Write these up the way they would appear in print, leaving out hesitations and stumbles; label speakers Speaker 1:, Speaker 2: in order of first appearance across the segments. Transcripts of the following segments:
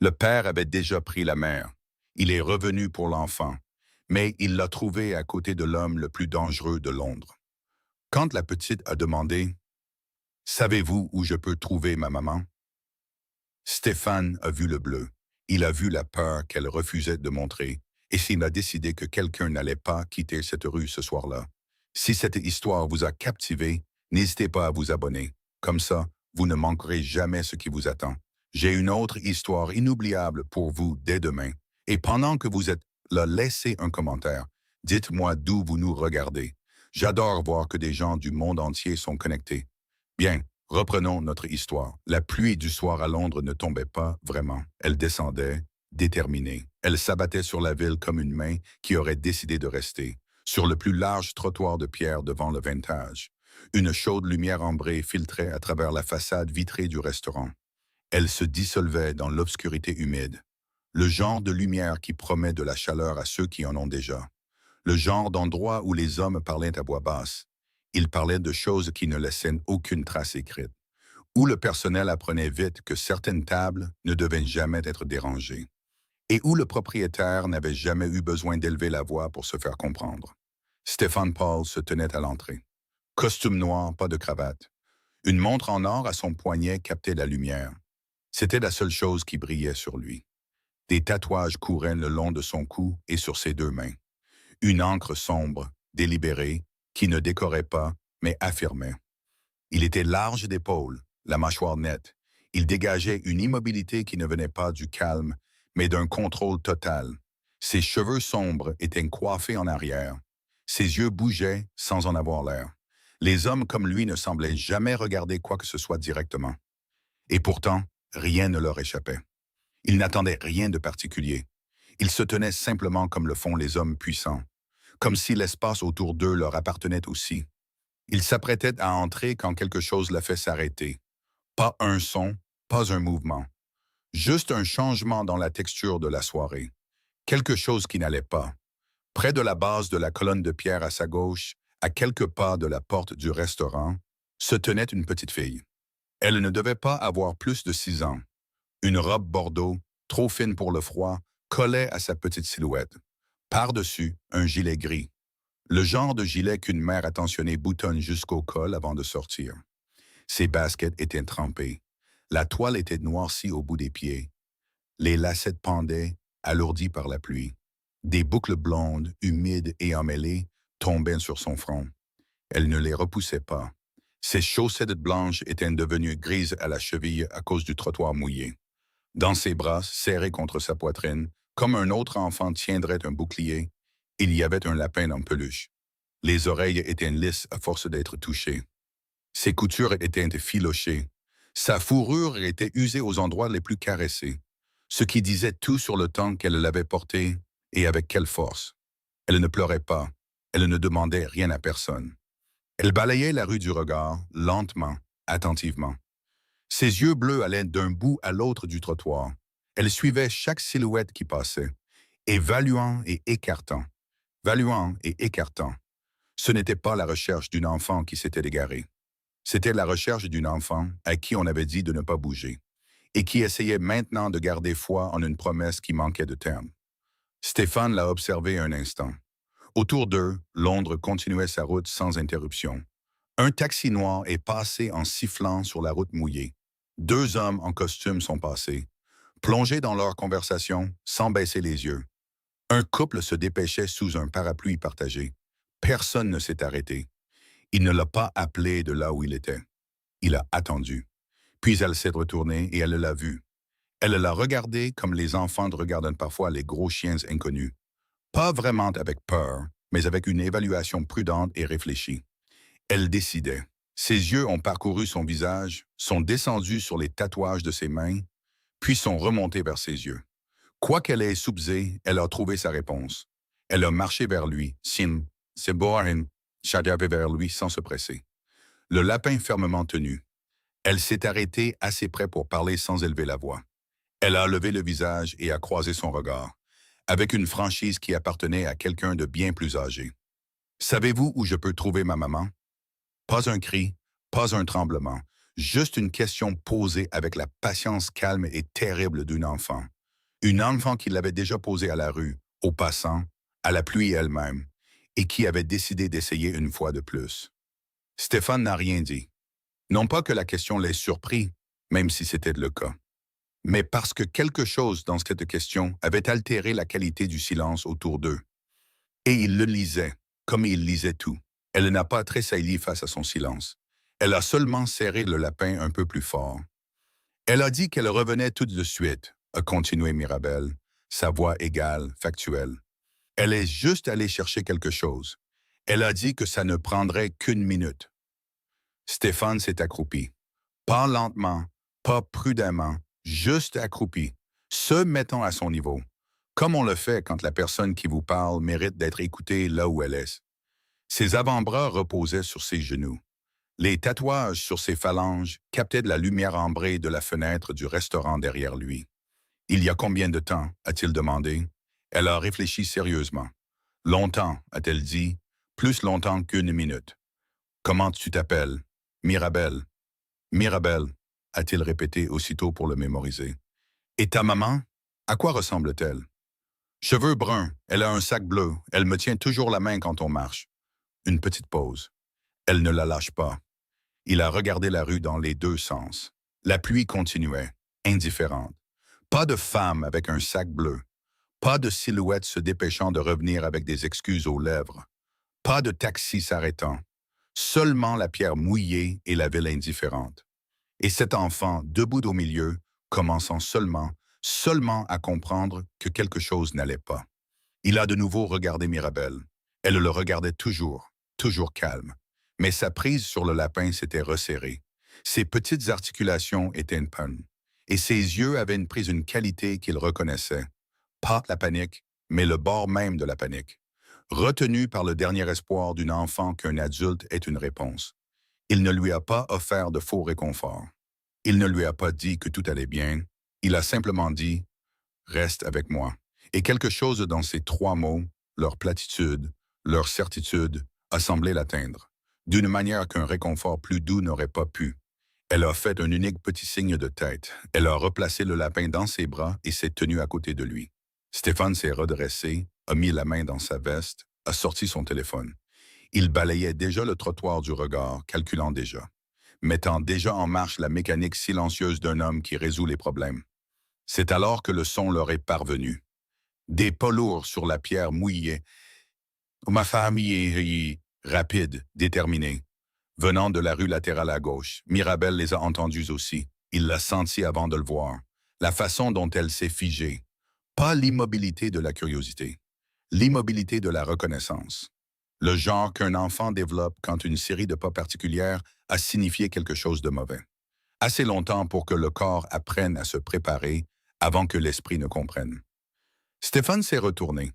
Speaker 1: Le père avait déjà pris la mère. Il est revenu pour l'enfant, mais il l'a trouvé à côté de l'homme le plus dangereux de Londres. Quand la petite a demandé « Savez-vous où je peux trouver ma maman ?» Stéphane a vu le bleu. Il a vu la peur qu'elle refusait de montrer, et s'il a décidé que quelqu'un n'allait pas quitter cette rue ce soir-là. Si cette histoire vous a captivé, n'hésitez pas à vous abonner. Comme ça, vous ne manquerez jamais ce qui vous attend. J'ai une autre histoire inoubliable pour vous dès demain. Et pendant que vous êtes là, laissez un commentaire. Dites-moi d'où vous nous regardez. J'adore voir que des gens du monde entier sont connectés. Bien, reprenons notre histoire. La pluie du soir à Londres ne tombait pas vraiment. Elle descendait, déterminée. Elle s'abattait sur la ville comme une main qui aurait décidé de rester. Sur le plus large trottoir de pierre devant le Vintage, une chaude lumière ambrée filtrait à travers la façade vitrée du restaurant. Elle se dissolvait dans l'obscurité humide. Le genre de lumière qui promet de la chaleur à ceux qui en ont déjà. Le genre d'endroit où les hommes parlaient à voix basse. Ils parlaient de choses qui ne laissaient aucune trace écrite. Où le personnel apprenait vite que certaines tables ne devaient jamais être dérangées. Et où le propriétaire n'avait jamais eu besoin d'élever la voix pour se faire comprendre. Stéphane Paul se tenait à l'entrée. Costume noir, pas de cravate. Une montre en or à son poignet captait la lumière. C'était la seule chose qui brillait sur lui. Des tatouages couraient le long de son cou et sur ses deux mains. Une encre sombre, délibérée, qui ne décorait pas, mais affirmait. Il était large d'épaules, la mâchoire nette. Il dégageait une immobilité qui ne venait pas du calme, mais d'un contrôle total. Ses cheveux sombres étaient coiffés en arrière. Ses yeux bougeaient sans en avoir l'air. Les hommes comme lui ne semblaient jamais regarder quoi que ce soit directement. Et pourtant, rien ne leur échappait. Ils n'attendaient rien de particulier. Ils se tenaient simplement comme le font les hommes puissants, comme si l'espace autour d'eux leur appartenait aussi. Ils s'apprêtaient à entrer quand quelque chose l'a fait s'arrêter. Pas un son, pas un mouvement. Juste un changement dans la texture de la soirée. Quelque chose qui n'allait pas. Près de la base de la colonne de pierre à sa gauche, à quelques pas de la porte du restaurant, se tenait une petite fille. Elle ne devait pas avoir plus de 6 ans. Une robe bordeaux, trop fine pour le froid, collait à sa petite silhouette. Par-dessus, un gilet gris. Le genre de gilet qu'une mère attentionnée boutonne jusqu'au col avant de sortir. Ses baskets étaient trempées. La toile était noircie au bout des pieds. Les lacets pendaient, alourdis par la pluie. Des boucles blondes, humides et emmêlées, tombaient sur son front. Elle ne les repoussait pas. Ses chaussettes blanches étaient devenues grises à la cheville à cause du trottoir mouillé. Dans ses bras, serrés contre sa poitrine, comme un autre enfant tiendrait un bouclier, il y avait un lapin en peluche. Les oreilles étaient lisses à force d'être touchées. Ses coutures étaient effilochées. Sa fourrure était usée aux endroits les plus caressés, ce qui disait tout sur le temps qu'elle l'avait portée et avec quelle force. Elle ne pleurait pas. Elle ne demandait rien à personne. Elle balayait la rue du regard, lentement, attentivement. Ses yeux bleus allaient d'un bout à l'autre du trottoir. Elle suivait chaque silhouette qui passait, évaluant et écartant, valuant et écartant. Ce n'était pas la recherche d'une enfant qui s'était égarée. C'était la recherche d'une enfant à qui on avait dit de ne pas bouger, et qui essayait maintenant de garder foi en une promesse qui manquait de terme. Stéphane l'a observé un instant. Autour d'eux, Londres continuait sa route sans interruption. Un taxi noir est passé en sifflant sur la route mouillée. 2 hommes en costume sont passés, plongés dans leur conversation sans baisser les yeux. Un couple se dépêchait sous un parapluie partagé. Personne ne s'est arrêté. Il ne l'a pas appelé de là où il était. Il a attendu. Puis elle s'est retournée et elle l'a vu. Elle l'a regardé comme les enfants regardent parfois les gros chiens inconnus. Pas vraiment avec peur, mais avec une évaluation prudente et réfléchie. Elle décidait. Ses yeux ont parcouru son visage, sont descendus sur les tatouages de ses mains, puis sont remontés vers ses yeux. Quoi qu'elle ait soupesé, elle a trouvé sa réponse. Elle a marché vers lui, c'est boring, chadiavé vers lui sans se presser. Le lapin fermement tenu. Elle s'est arrêtée assez près pour parler sans élever la voix. Elle a levé le visage et a croisé son regard, avec une franchise qui appartenait à quelqu'un de bien plus âgé. « Savez-vous où je peux trouver ma maman ?» Pas un cri, pas un tremblement, Juste une question posée avec la patience calme et terrible d'une enfant. Une enfant qui l'avait déjà posée à la rue, aux passants, à la pluie elle-même, et qui avait décidé d'essayer une fois de plus. Stéphane n'a rien dit. Non pas que la question l'ait surpris, même si c'était le cas, mais parce que quelque chose dans cette question avait altéré la qualité du silence autour d'eux. Et il le lisait, comme il lisait tout. Elle n'a pas tressailli face à son silence. Elle a seulement serré le lapin un peu plus fort. Elle a dit qu'elle revenait tout de suite, a continué Mirabelle, sa voix égale, factuelle. Elle est juste allée chercher quelque chose. Elle a dit que ça ne prendrait qu'une minute. Stéphane s'est accroupi. Pas lentement, pas prudemment, juste accroupi, se mettant à son niveau, comme on le fait quand la personne qui vous parle mérite d'être écoutée là où elle est. Ses avant-bras reposaient sur ses genoux. Les tatouages sur ses phalanges captaient de la lumière ambrée de la fenêtre du restaurant derrière lui. Il y a combien de temps, a-t-il demandé? Elle a réfléchi sérieusement. Longtemps, a-t-elle dit, plus longtemps qu'une minute. Comment tu t'appelles? Mirabelle. Mirabelle, a-t-il répété aussitôt pour le mémoriser. Et ta maman? À quoi ressemble-t-elle? Cheveux bruns, elle a un sac bleu, elle me tient toujours la main quand on marche. Une petite pause. Elle ne la lâche pas. Il a regardé la rue dans les deux sens. La pluie continuait, indifférente. Pas de femme avec un sac bleu. Pas de silhouette se dépêchant de revenir avec des excuses aux lèvres. Pas de taxi s'arrêtant. Seulement la pierre mouillée et la ville indifférente. Et cet enfant, debout au milieu, commençant seulement à comprendre que quelque chose n'allait pas. Il a de nouveau regardé Mirabelle. Elle le regardait toujours calme. Mais sa prise sur le lapin s'était resserrée. Ses petites articulations étaient une panne. Et ses yeux avaient pris une qualité qu'il reconnaissait. Pas la panique, mais le bord même de la panique. Retenu par le dernier espoir d'un enfant qu'un adulte est une réponse. Il ne lui a pas offert de faux réconfort. Il ne lui a pas dit que tout allait bien. Il a simplement dit « Reste avec moi ». Et quelque chose dans ces trois mots, leur platitude, leur certitude, a semblé l'atteindre, d'une manière qu'un réconfort plus doux n'aurait pas pu. Elle a fait un unique petit signe de tête. Elle a replacé le lapin dans ses bras et s'est tenue à côté de lui. Stéphane s'est redressé, a mis la main dans sa veste, a sorti son téléphone. Il balayait déjà le trottoir du regard, calculant déjà, mettant déjà en marche la mécanique silencieuse d'un homme qui résout les problèmes. C'est alors que le son leur est parvenu. Des pas lourds sur la pierre mouillée. Ma famille est rapide, déterminée. Venant de la rue latérale à gauche, Mirabelle les a entendus aussi. Il l'a senti avant de le voir. La façon dont elle s'est figée. Pas l'immobilité de la curiosité. L'immobilité de la reconnaissance. Le genre qu'un enfant développe quand une série de pas particulières a signifié quelque chose de mauvais. Assez longtemps pour que le corps apprenne à se préparer avant que l'esprit ne comprenne. Stéphane s'est retourné.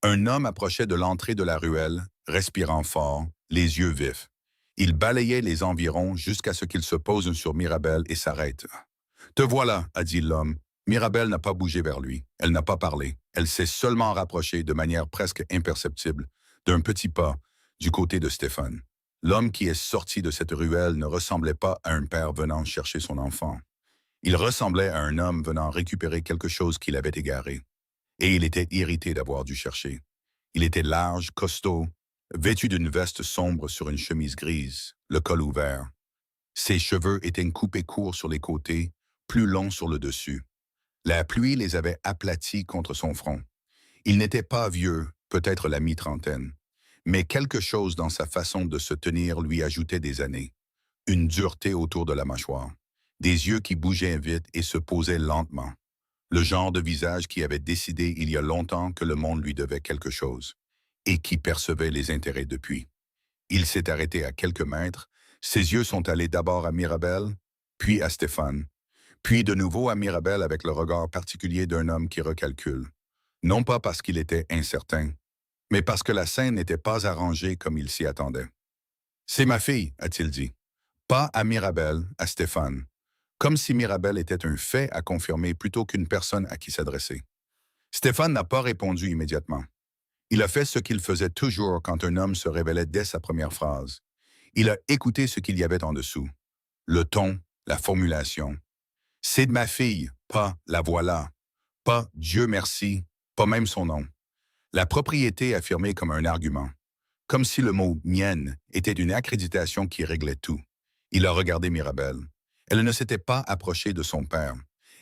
Speaker 1: Un homme approchait de l'entrée de la ruelle, respirant fort, les yeux vifs. Il balayait les environs jusqu'à ce qu'il se pose sur Mirabelle et s'arrête. « Te voilà », a dit l'homme. Mirabelle n'a pas bougé vers lui. Elle n'a pas parlé. Elle s'est seulement rapprochée de manière presque imperceptible, d'un petit pas, du côté de Stéphane. L'homme qui est sorti de cette ruelle ne ressemblait pas à un père venant chercher son enfant. Il ressemblait à un homme venant récupérer quelque chose qu'il avait égaré. Et il était irrité d'avoir dû chercher. Il était large, costaud, vêtu d'une veste sombre sur une chemise grise, le col ouvert. Ses cheveux étaient coupés courts sur les côtés, plus longs sur le dessus. La pluie les avait aplatis contre son front. Il n'était pas vieux, peut-être la mi-trentaine, mais quelque chose dans sa façon de se tenir lui ajoutait des années. Une dureté autour de la mâchoire, des yeux qui bougeaient vite et se posaient lentement. Le genre de visage qui avait décidé il y a longtemps que le monde lui devait quelque chose, et qui percevait les intérêts depuis. Il s'est arrêté à quelques mètres, ses yeux sont allés d'abord à Mirabelle, puis à Stéphane, puis de nouveau à Mirabelle avec le regard particulier d'un homme qui recalcule. Non pas parce qu'il était incertain, mais parce que la scène n'était pas arrangée comme il s'y attendait. « C'est ma fille », a-t-il dit. Pas à Mirabelle, à Stéphane. Comme si Mirabelle était un fait à confirmer plutôt qu'une personne à qui s'adresser. Stéphane n'a pas répondu immédiatement. Il a fait ce qu'il faisait toujours quand un homme se révélait dès sa première phrase. Il a écouté ce qu'il y avait en dessous. Le ton, la formulation. C'est de ma fille, pas la voilà, pas Dieu merci, pas même son nom. La propriété affirmée comme un argument, comme si le mot mienne était une accréditation qui réglait tout. Il a regardé Mirabelle. Elle ne s'était pas approchée de son père.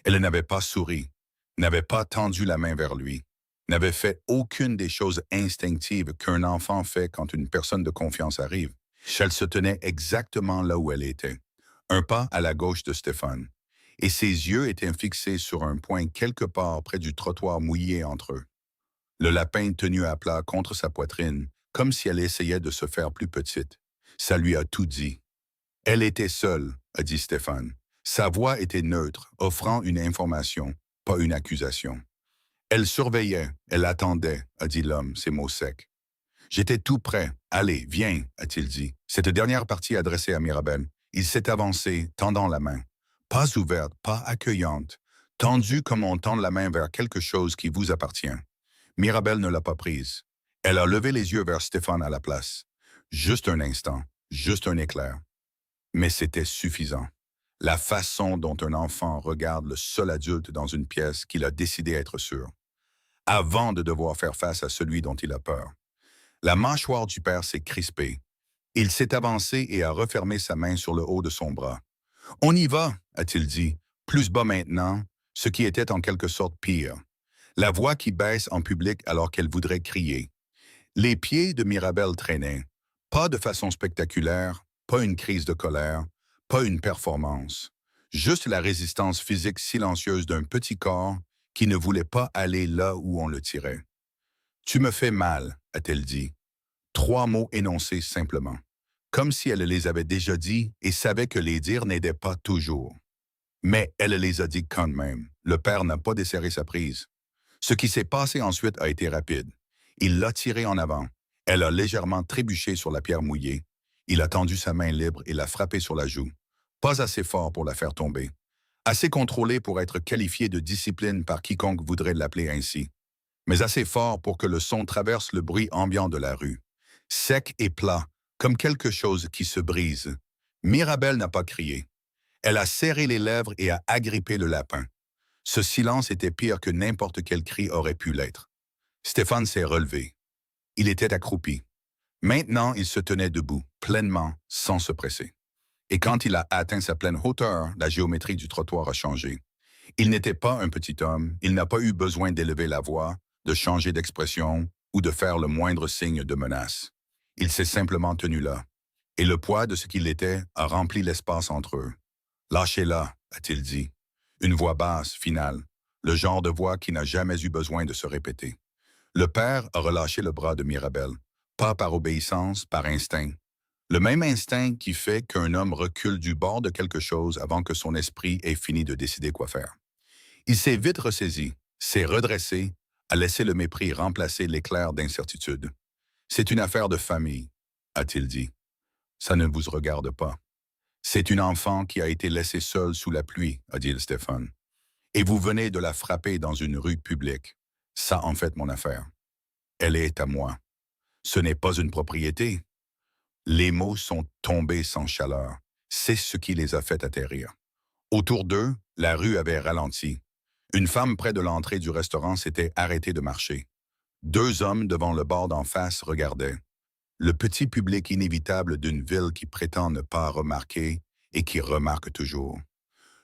Speaker 1: Elle n'avait pas souri, n'avait pas tendu la main vers lui, n'avait fait aucune des choses instinctives qu'un enfant fait quand une personne de confiance arrive. Elle se tenait exactement là où elle était, un pas à la gauche de Stéphane, et ses yeux étaient fixés sur un point quelque part près du trottoir mouillé entre eux. Le lapin tenu à plat contre sa poitrine, comme si elle essayait de se faire plus petite. Ça lui a tout dit. Elle était seule, a dit Stéphane. Sa voix était neutre, offrant une information, pas une accusation. Elle surveillait, elle attendait, a dit l'homme, ses mots secs. J'étais tout prêt. Allez, viens, a-t-il dit. Cette dernière partie adressée à Mirabelle. Il s'est avancé, tendant la main. Pas ouverte, pas accueillante, tendue comme on tend la main vers quelque chose qui vous appartient. Mirabelle ne l'a pas prise. Elle a levé les yeux vers Stéphane à la place. Juste un instant, juste un éclair. Mais c'était suffisant. La façon dont un enfant regarde le seul adulte dans une pièce qu'il a décidé être sûr, avant de devoir faire face à celui dont il a peur. La mâchoire du père s'est crispée. Il s'est avancé et a refermé sa main sur le haut de son bras. On y va, a-t-il dit, plus bas maintenant, ce qui était en quelque sorte pire. La voix qui baisse en public alors qu'elle voudrait crier. Les pieds de Mirabelle traînaient. Pas de façon spectaculaire, pas une crise de colère, pas une performance. Juste la résistance physique silencieuse d'un petit corps qui ne voulait pas aller là où on le tirait. « Tu me fais mal », a-t-elle dit. 3 mots énoncés simplement, comme si elle les avait déjà dit et savait que les dire n'aidait pas toujours. Mais elle les a dit quand même. Le père n'a pas desserré sa prise. Ce qui s'est passé ensuite a été rapide. Il l'a tirée en avant. Elle a légèrement trébuché sur la pierre mouillée. Il a tendu sa main libre et l'a frappée sur la joue. Pas assez fort pour la faire tomber. Assez contrôlé pour être qualifié de discipline par quiconque voudrait l'appeler ainsi. Mais assez fort pour que le son traverse le bruit ambiant de la rue. Sec et plat, comme quelque chose qui se brise. Mirabelle n'a pas crié. Elle a serré les lèvres et a agrippé le lapin. Ce silence était pire que n'importe quel cri aurait pu l'être. Stéphane s'est relevé. Il était accroupi. Maintenant, il se tenait debout, pleinement, sans se presser. Et quand il a atteint sa pleine hauteur, la géométrie du trottoir a changé. Il n'était pas un petit homme, il n'a pas eu besoin d'élever la voix, de changer d'expression ou de faire le moindre signe de menace. Il s'est simplement tenu là, et le poids de ce qu'il était a rempli l'espace entre eux. « Lâchez-la », a-t-il dit. Une voix basse, finale, le genre de voix qui n'a jamais eu besoin de se répéter. Le père a relâché le bras de Mirabelle, pas par obéissance, par instinct. Le même instinct qui fait qu'un homme recule du bord de quelque chose avant que son esprit ait fini de décider quoi faire. Il s'est vite ressaisi, s'est redressé, a laissé le mépris remplacer l'éclair d'incertitude. « C'est une affaire de famille », a-t-il dit. « Ça ne vous regarde pas. » « C'est une enfant qui a été laissée seule sous la pluie, a dit Stéphane. Et vous venez de la frapper dans une rue publique. Ça en fait mon affaire. Elle est à moi. Ce n'est pas une propriété. » Les mots sont tombés sans chaleur. C'est ce qui les a fait atterrir. Autour d'eux, la rue avait ralenti. Une femme près de l'entrée du restaurant s'était arrêtée de marcher. 2 hommes devant le bord d'en face regardaient. Le petit public inévitable d'une ville qui prétend ne pas remarquer et qui remarque toujours.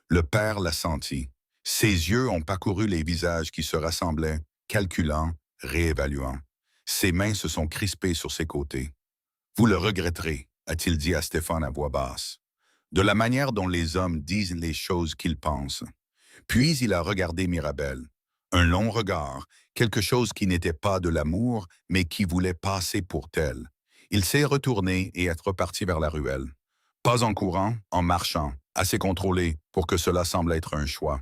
Speaker 1: Le père l'a senti. Ses yeux ont parcouru les visages qui se rassemblaient, calculant, réévaluant. Ses mains se sont crispées sur ses côtés. « Vous le regretterez », a-t-il dit à Stéphane à voix basse, de la manière dont les hommes disent les choses qu'ils pensent. Puis il a regardé Mirabelle. Un long regard, quelque chose qui n'était pas de l'amour, mais qui voulait passer pour tel. Il s'est retourné et est reparti vers la ruelle. Pas en courant, en marchant, assez contrôlé pour que cela semble être un choix.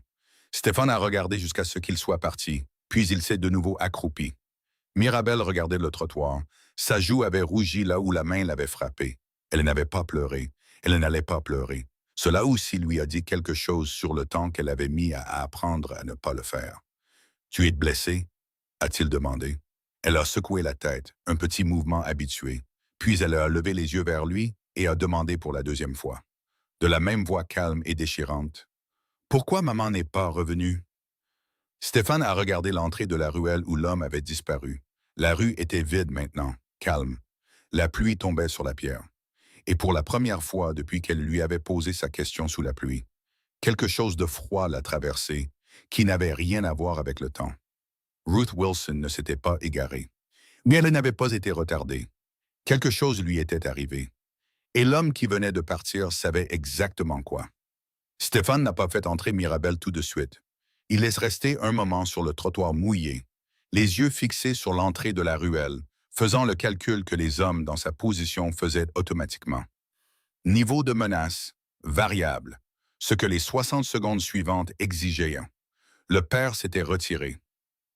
Speaker 1: Stéphane a regardé jusqu'à ce qu'il soit parti, puis il s'est de nouveau accroupi. Mirabelle regardait le trottoir. Sa joue avait rougi là où la main l'avait frappé. Elle n'avait pas pleuré. Elle n'allait pas pleurer. Cela aussi lui a dit quelque chose sur le temps qu'elle avait mis à apprendre à ne pas le faire. « Tu es blessé ?» a-t-il demandé. Elle a secoué la tête, un petit mouvement habitué. Puis elle a levé les yeux vers lui et a demandé pour la 2e fois. De la même voix calme et déchirante. Pourquoi maman n'est pas revenue? Stéphane a regardé l'entrée de la ruelle où l'homme avait disparu. La rue était vide maintenant, calme. La pluie tombait sur la pierre. Et pour la première fois depuis qu'elle lui avait posé sa question sous la pluie, quelque chose de froid l'a traversé, qui n'avait rien à voir avec le temps. Ruth Wilson ne s'était pas égarée, mais elle n'avait pas été retardée. Quelque chose lui était arrivé. Et l'homme qui venait de partir savait exactement quoi. Stéphane n'a pas fait entrer Mirabel tout de suite. Il laisse rester un moment sur le trottoir mouillé, les yeux fixés sur l'entrée de la ruelle, faisant le calcul que les hommes dans sa position faisaient automatiquement. Niveau de menace, variable, ce que les 60 secondes suivantes exigeaient. Le père s'était retiré.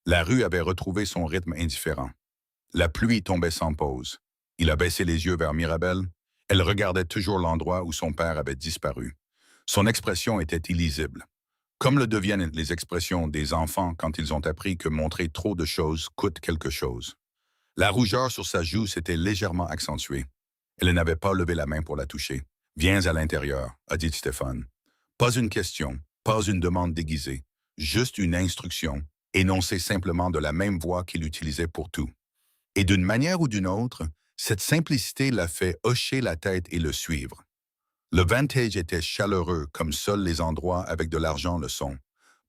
Speaker 1: La rue avait retrouvé son rythme indifférent. La pluie tombait sans pause. Il a baissé les yeux vers Mirabel. Elle regardait toujours l'endroit où son père avait disparu. Son expression était illisible, comme le deviennent les expressions des enfants quand ils ont appris que montrer trop de choses coûte quelque chose. La rougeur sur sa joue s'était légèrement accentuée. Elle n'avait pas levé la main pour la toucher. « Viens à l'intérieur », a dit Stéphane. Pas une question, pas une demande déguisée, juste une instruction, énoncée simplement de la même voix qu'il utilisait pour tout. Et d'une manière ou d'une autre, cette simplicité l'a fait hocher la tête et le suivre. Le Vantage était chaleureux comme seuls les endroits avec de l'argent le sont.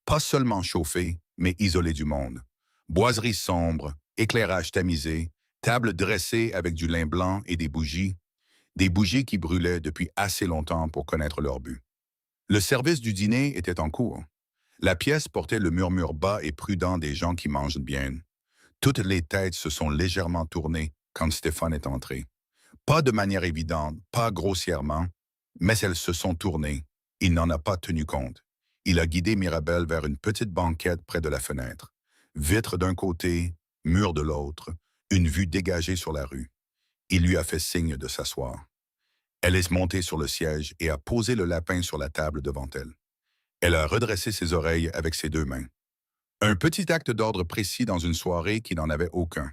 Speaker 1: Pas seulement chauffé, mais isolé du monde. Boiserie sombre, éclairage tamisé, table dressée avec du lin blanc et des bougies qui brûlaient depuis assez longtemps pour connaître leur but. Le service du dîner était en cours. La pièce portait le murmure bas et prudent des gens qui mangent bien. Toutes les têtes se sont légèrement tournées quand Stéphane est entré. Pas de manière évidente, pas grossièrement, mais elles se sont tournées. Il n'en a pas tenu compte. Il a guidé Mirabel vers une petite banquette près de la fenêtre. Vitre d'un côté, mur de l'autre, une vue dégagée sur la rue. Il lui a fait signe de s'asseoir. Elle est montée sur le siège et a posé le lapin sur la table devant elle. Elle a redressé ses oreilles avec ses deux mains. Un petit acte d'ordre précis dans une soirée qui n'en avait aucun.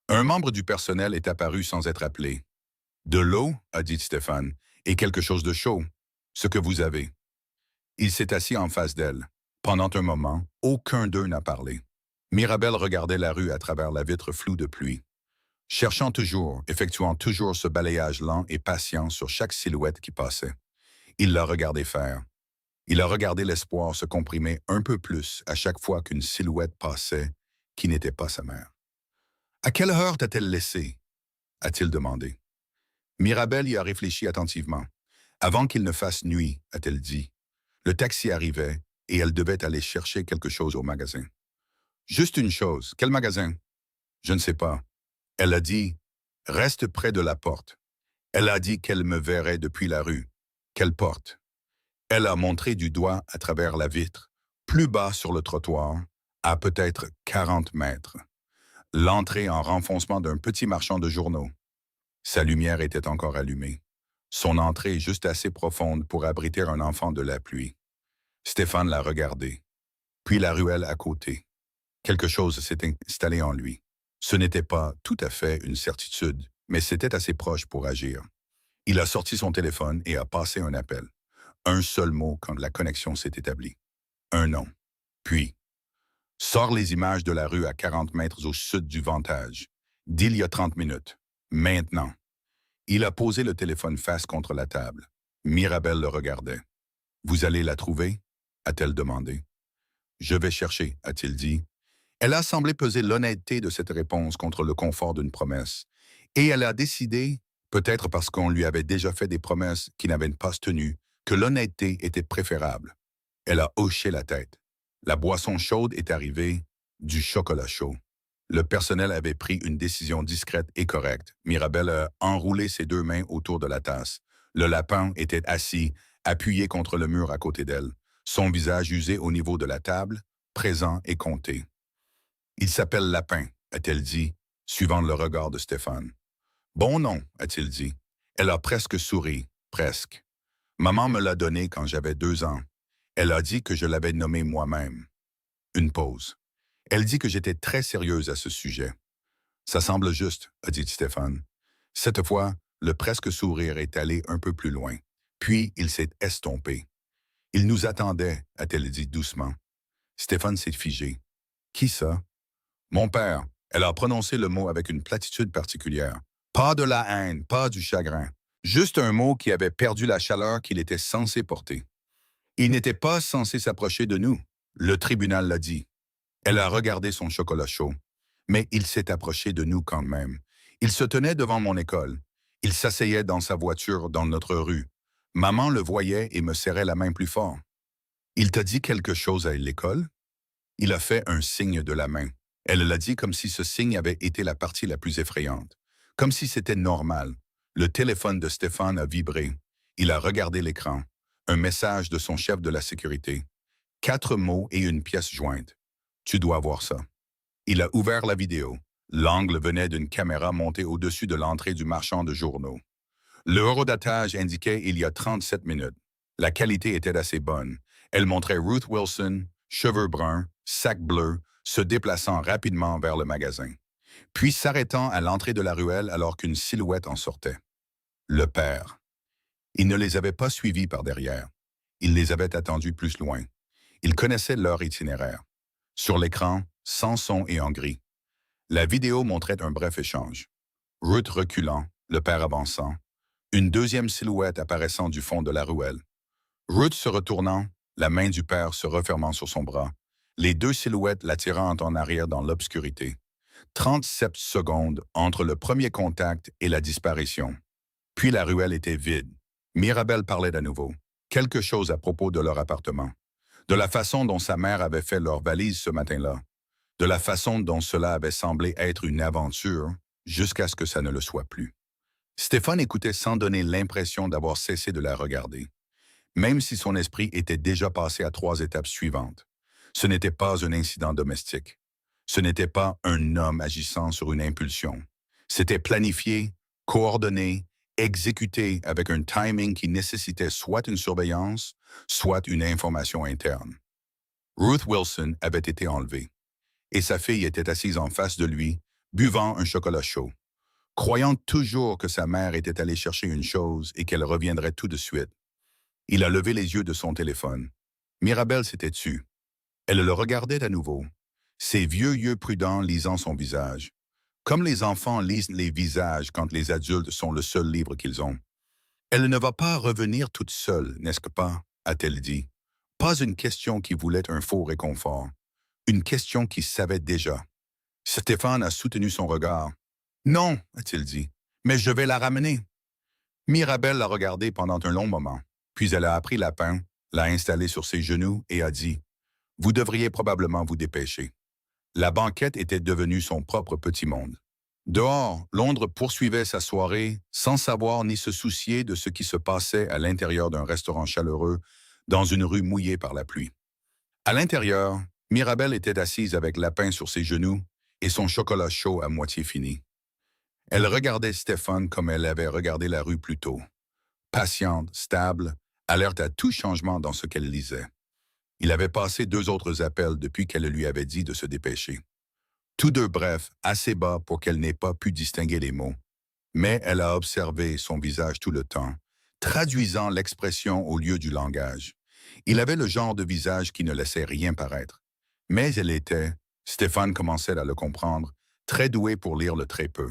Speaker 1: Un membre du personnel est apparu sans être appelé. « De l'eau » a dit Stéphane, « et quelque chose de chaud. Ce que vous avez. » Il s'est assis en face d'elle. Pendant un moment, aucun d'eux n'a parlé. Mirabel regardait la rue à travers la vitre floue de pluie. Cherchant toujours, effectuant toujours ce balayage lent et patient sur chaque silhouette qui passait. Il l'a regardé faire. Il a regardé l'espoir se comprimer un peu plus à chaque fois qu'une silhouette passait qui n'était pas sa mère. « À quelle heure t'a-t-elle laissé » a-t-il demandé. Mirabel y a réfléchi attentivement. « Avant qu'il ne fasse nuit » a-t-elle dit. Le taxi arrivait et elle devait aller chercher quelque chose au magasin. « Juste une chose. Quel magasin ?»« Je ne sais pas. » Elle a dit « Reste près de la porte. » Elle a dit qu'elle me verrait depuis la rue. « Quelle porte ?» Elle a montré du doigt à travers la vitre, plus bas sur le trottoir, à peut-être 40 mètres. L'entrée en renfoncement d'un petit marchand de journaux. Sa lumière était encore allumée. Son entrée juste assez profonde pour abriter un enfant de la pluie. Stéphane l'a regardé. Puis la ruelle à côté. Quelque chose s'est installé en lui. Ce n'était pas tout à fait une certitude, mais c'était assez proche pour agir. Il a sorti son téléphone et a passé un appel. Un seul mot quand la connexion s'est établie. Un nom. Puis, sors les images de la rue à 40 mètres au sud du Vantage. D'il y a 30 minutes. Maintenant. Il a posé le téléphone face contre la table. Mirabel le regardait. « Vous allez la trouver » a-t-elle demandé. « Je vais chercher » a-t-il dit. Elle a semblé peser l'honnêteté de cette réponse contre le confort d'une promesse. Et elle a décidé, peut-être parce qu'on lui avait déjà fait des promesses qui n'avaient pas tenu, que l'honnêteté était préférable. Elle a hoché la tête. La boisson chaude est arrivée, du chocolat chaud. Le personnel avait pris une décision discrète et correcte. Mirabel a enroulé ses deux mains autour de la tasse. Le lapin était assis, appuyé contre le mur à côté d'elle, son visage usé au niveau de la table, présent et compté. « Il s'appelle Lapin » a-t-elle dit, suivant le regard de Stéphane. « Bon nom » a-t-il dit. Elle a presque souri, presque. Maman me l'a donné quand j'avais 2 ans. Elle a dit que je l'avais nommé moi-même. Une pause. Elle dit que j'étais très sérieuse à ce sujet. Ça semble juste, a dit Stéphane. Cette fois, le presque sourire est allé un peu plus loin. Puis il s'est estompé. Il nous attendait, a-t-elle dit doucement. Stéphane s'est figé. Qui ça? Mon père. Elle a prononcé le mot avec une platitude particulière. Pas de la haine, pas du chagrin. Juste un mot qui avait perdu la chaleur qu'il était censé porter. Il n'était pas censé s'approcher de nous. Le tribunal l'a dit. Elle a regardé son chocolat chaud. Mais il s'est approché de nous quand même. Il se tenait devant mon école. Il s'asseyait dans sa voiture dans notre rue. Maman le voyait et me serrait la main plus fort. Il t'a dit quelque chose à l'école? Il a fait un signe de la main. Elle l'a dit comme si ce signe avait été la partie la plus effrayante. Comme si c'était normal. Le téléphone de Stéphane a vibré. Il a regardé l'écran. Un message de son chef de la sécurité. 4 mots et une pièce jointe. Tu dois voir ça. Il a ouvert la vidéo. L'angle venait d'une caméra montée au-dessus de l'entrée du marchand de journaux. Le horodatage indiquait il y a 37 minutes. La qualité était assez bonne. Elle montrait Ruth Wilson, cheveux bruns, sac bleu, se déplaçant rapidement vers le magasin, puis s'arrêtant à l'entrée de la ruelle alors qu'une silhouette en sortait. Le père. Il ne les avait pas suivis par derrière. Il les avait attendus plus loin. Il connaissait leur itinéraire. Sur l'écran, sans son et en gris. La vidéo montrait un bref échange. Ruth reculant, le père avançant, une deuxième silhouette apparaissant du fond de la ruelle. Ruth se retournant, la main du père se refermant sur son bras, les deux silhouettes l'attirant en arrière dans l'obscurité. 37 secondes entre le premier contact et la disparition. Puis la ruelle était vide. Mirabel parlait à nouveau. Quelque chose à propos de leur appartement. De la façon dont sa mère avait fait leur valise ce matin-là. De la façon dont cela avait semblé être une aventure, jusqu'à ce que ça ne le soit plus. Stéphane écoutait sans donner l'impression d'avoir cessé de la regarder, même si son esprit était déjà passé à 3 étapes suivantes. Ce n'était pas un incident domestique. Ce n'était pas un homme agissant sur une impulsion. C'était planifié, coordonné, exécuté avec un timing qui nécessitait soit une surveillance, soit une information interne. Ruth Wilson avait été enlevée, et sa fille était assise en face de lui, buvant un chocolat chaud, croyant toujours que sa mère était allée chercher une chose et qu'elle reviendrait tout de suite. Il a levé les yeux de son téléphone. Mirabel s'était tue. Elle le regardait à nouveau, ses vieux yeux prudents lisant son visage, comme les enfants lisent les visages quand les adultes sont le seul livre qu'ils ont. Elle ne va pas revenir toute seule, n'est-ce pas, a-t-elle dit. Pas une question qui voulait un faux réconfort, une question qu'il savait déjà. Stéphane a soutenu son regard. Non, a-t-il dit, mais je vais la ramener. Mirabel l'a regardé pendant un long moment, puis elle a pris la pain, l'a installé sur ses genoux et a dit « Vous devriez probablement vous dépêcher. » La banquette était devenue son propre petit monde. Dehors, Londres poursuivait sa soirée sans savoir ni se soucier de ce qui se passait à l'intérieur d'un restaurant chaleureux dans une rue mouillée par la pluie. À l'intérieur, Mirabel était assise avec Lapin sur ses genoux et son chocolat chaud à moitié fini. Elle regardait Stéphane comme elle avait regardé la rue plus tôt. Patiente, stable, alerte à tout changement dans ce qu'elle lisait. Il avait passé 2 autres appels depuis qu'elle lui avait dit de se dépêcher. Tous deux brefs, assez bas pour qu'elle n'ait pas pu distinguer les mots. Mais elle a observé son visage tout le temps, traduisant l'expression au lieu du langage. Il avait le genre de visage qui ne laissait rien paraître. Mais elle était, Stéphane commençait à le comprendre, très doué pour lire le très peu.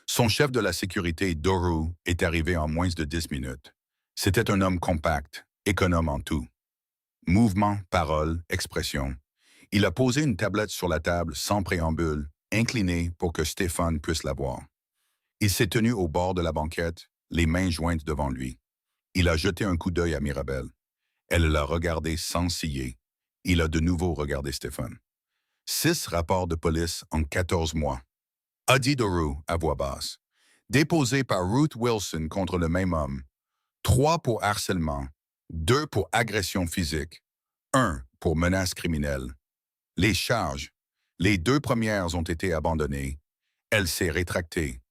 Speaker 1: Son chef de la sécurité, Doru, est arrivé en moins de 10 minutes. C'était un homme compact, économe en tout. Mouvement, parole, expression. Il a posé une tablette sur la table sans préambule, inclinée pour que Stéphane puisse la voir. Il s'est tenu au bord de la banquette, les mains jointes devant lui. Il a jeté un coup d'œil à Mirabel. Elle l'a regardé sans ciller. Il a de nouveau regardé Stéphane. 6 rapports de police en 14 mois. A dit Doru à voix basse. Déposés par Ruth Wilson contre le même homme. 3 pour harcèlement. 2 pour agression physique. 1 pour menace criminelle. Les charges. Les 2 premières ont été abandonnées. Elle s'est rétractée.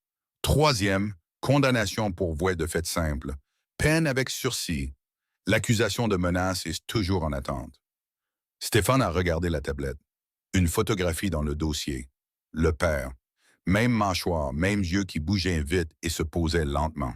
Speaker 1: 3e, condamnation pour voie de fait simple. Peine avec sursis. L'accusation de menace est toujours en attente. Stéphane a regardé la tablette. Une photographie dans le dossier. Le père. Même mâchoire, même yeux qui bougeaient vite et se posaient lentement.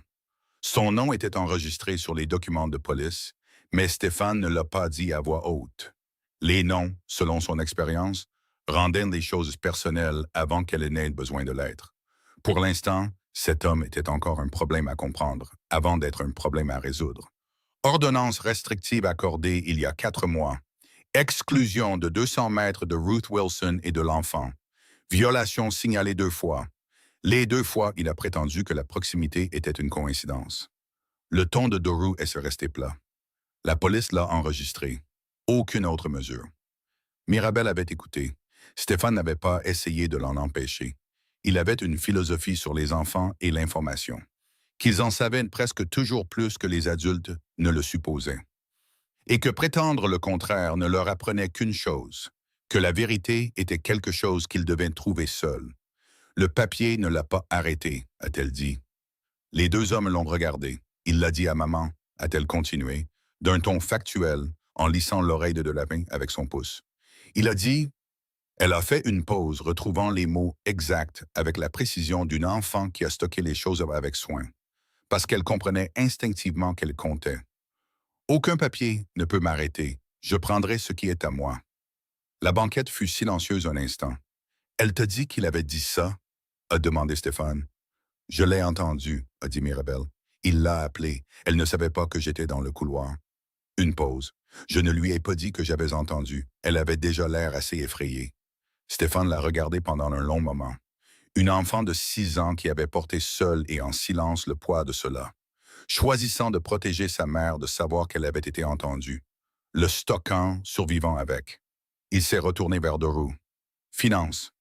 Speaker 1: Son nom était enregistré sur les documents de police, mais Stéphane ne l'a pas dit à voix haute. Les noms, selon son expérience, rendaient les choses personnelles avant qu'elle n'ait besoin de l'être. Pour l'instant, cet homme était encore un problème à comprendre, avant d'être un problème à résoudre. Ordonnance restrictive accordée il y a 4 mois. Exclusion de 200 mètres de Ruth Wilson et de l'enfant. Violation signalée 2 fois. Les 2 fois, il a prétendu que la proximité était une coïncidence. Le ton de Doru est resté plat. La police l'a enregistré. Aucune autre mesure. Mirabel avait écouté. Stéphane n'avait pas essayé de l'en empêcher. Il avait une philosophie sur les enfants et l'information. Qu'ils en savaient presque toujours plus que les adultes ne le supposaient. Et que prétendre le contraire ne leur apprenait qu'une chose, que la vérité était quelque chose qu'ils devaient trouver seuls. Le papier ne l'a pas arrêté, a-t-elle dit. Les 2 hommes l'ont regardé. Il l'a dit à maman, a-t-elle continué, d'un ton factuel, en lissant l'oreille de Delapin avec son pouce. Il a dit, elle a fait une pause, retrouvant les mots exacts avec la précision d'une enfant qui a stocké les choses avec soin, parce qu'elle comprenait instinctivement qu'elle comptait. Aucun papier ne peut m'arrêter. Je prendrai ce qui est à moi. La banquette fut silencieuse un instant. Elle te dit qu'il avait dit ça? A demandé Stéphane. Je l'ai entendu, a dit Mirabel. Il l'a appelée. Elle ne savait pas que j'étais dans le couloir. Une pause. Je ne lui ai pas dit que j'avais entendu. Elle avait déjà l'air assez effrayée. Stéphane l'a regardée pendant un long moment. Une enfant de 6 ans qui avait porté seule et en silence le poids de cela. Choisissant de protéger sa mère de savoir qu'elle avait été entendue. Le stockant, survivant avec. Il s'est retourné vers Doru. Finance.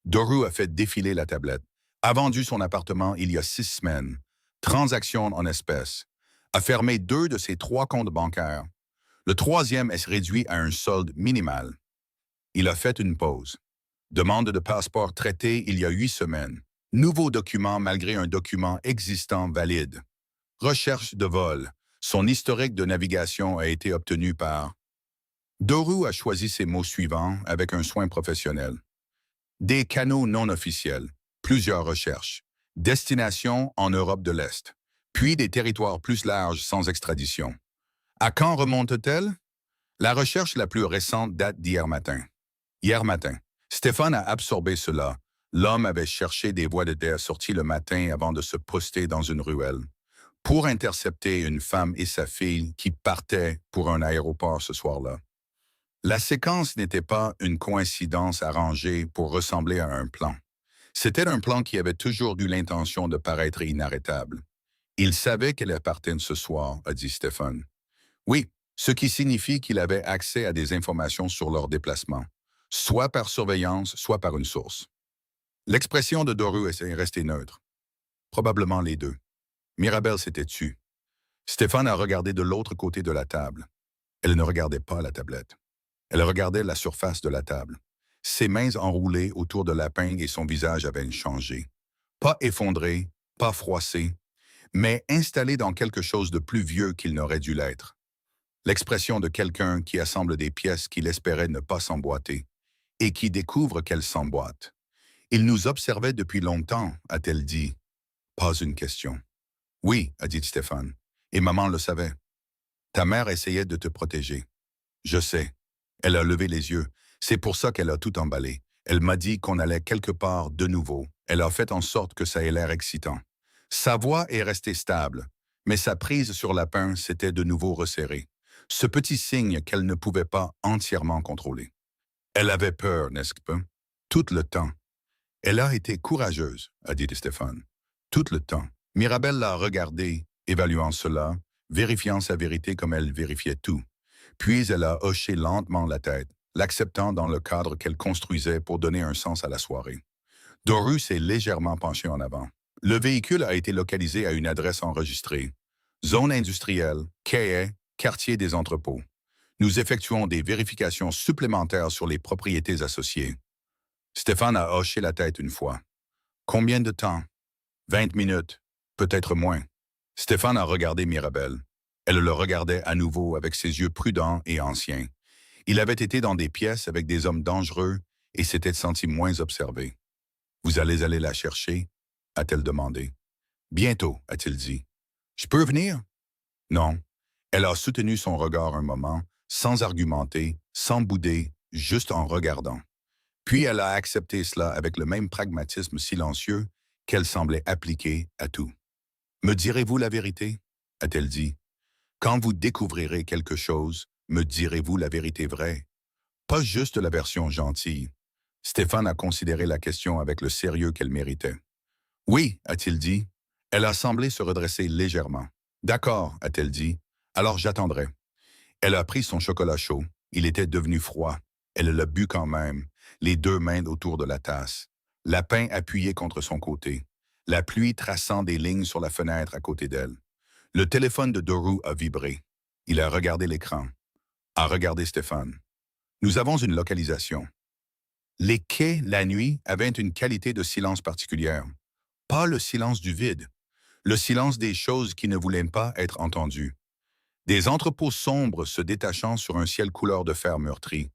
Speaker 1: Doru a fait défiler la tablette. A vendu son appartement il y a 6 semaines. Transaction en espèces. A fermé 2 de ses 3 comptes bancaires. Le 3e est réduit à un solde minimal. Il a fait une pause. Demande de passeport traitée il y a 8 semaines. Nouveau document malgré un document existant valide. Recherche de vol. Son historique de navigation a été obtenu par... Doru a choisi ses mots suivants avec un soin professionnel. Des canaux non officiels. Plusieurs recherches. Destination en Europe de l'Est. Puis des territoires plus larges sans extradition. À quand remonte-t-elle? La recherche la plus récente date d'hier matin. Hier matin, Stéphane a absorbé cela. L'homme avait cherché des voies de terre sorties le matin avant de se poster dans une ruelle pour intercepter une femme et sa fille qui partaient pour un aéroport ce soir-là. La séquence n'était pas une coïncidence arrangée pour ressembler à un plan. C'était un plan qui avait toujours eu l'intention de paraître inarrêtable. Il savait qu'elle partait ce soir, a dit Stéphane. Oui, ce qui signifie qu'il avait accès à des informations sur leur déplacement, soit par surveillance, soit par une source. L'expression de Doru est restée neutre. Probablement les 2. Mirabel s'était tue. Stéphane a regardé de l'autre côté de la table. Elle ne regardait pas la tablette. Elle regardait la surface de la table. Ses mains enroulées autour de la pingue et son visage avait changé. Pas effondré, pas froissé, mais installé dans quelque chose de plus vieux qu'il n'aurait dû l'être. L'expression de quelqu'un qui assemble des pièces qu'il espérait ne pas s'emboîter et qui découvre qu'elles s'emboîtent. Il nous observait depuis longtemps, a-t-elle dit. Pas une question. Oui, a dit Stéphane, et maman le savait. Ta mère essayait de te protéger. Je sais. Elle a levé les yeux. C'est pour ça qu'elle a tout emballé. Elle m'a dit qu'on allait quelque part de nouveau. Elle a fait en sorte que ça ait l'air excitant. Sa voix est restée stable, mais sa prise sur la pince s'était de nouveau resserrée. Ce petit signe qu'elle ne pouvait pas entièrement contrôler. Elle avait peur, n'est-ce pas? Tout le temps. Elle a été courageuse, a dit Stéphane. Tout le temps. Mirabel l'a regardé, évaluant cela, vérifiant sa vérité comme elle vérifiait tout. Puis elle a hoché lentement la tête, l'acceptant dans le cadre qu'elle construisait pour donner un sens à la soirée. Doru s'est légèrement penché en avant. Le véhicule a été localisé à une adresse enregistrée. Zone industrielle, quai, quartier des entrepôts. Nous effectuons des vérifications supplémentaires sur les propriétés associées. Stéphane a hoché la tête une fois. Combien de temps? 20 minutes, peut-être moins. Stéphane a regardé Mirabel. Elle le regardait à nouveau avec ses yeux prudents et anciens. Il avait été dans des pièces avec des hommes dangereux et s'était senti moins observé. « Vous allez aller la chercher ?» a-t-elle demandé. « Bientôt » a-t-il dit. « Je peux venir? Non. Elle a soutenu son regard un moment, sans argumenter, sans bouder, juste en regardant. Puis elle a accepté cela avec le même pragmatisme silencieux qu'elle semblait appliquer à tout. Me direz-vous la vérité? A-t-elle dit. Quand vous découvrirez quelque chose, me direz-vous la vérité vraie? Pas juste la version gentille. Stéphane a considéré la question avec le sérieux qu'elle méritait. Oui, a-t-il dit. Elle a semblé se redresser légèrement. D'accord, a-t-elle dit. Alors j'attendrai. Elle a pris son chocolat chaud. Il était devenu froid. Elle l'a bu quand même, les deux mains autour de la tasse. Lapin appuyé contre son côté. La pluie traçant des lignes sur la fenêtre à côté d'elle. Le téléphone de Doru a vibré. Il a regardé l'écran. A regardé Stéphane. Nous avons une localisation. Les quais, la nuit, avaient une qualité de silence particulière. Pas le silence du vide. Le silence des choses qui ne voulaient pas être entendues. Des entrepôts sombres se détachant sur un ciel couleur de fer meurtri.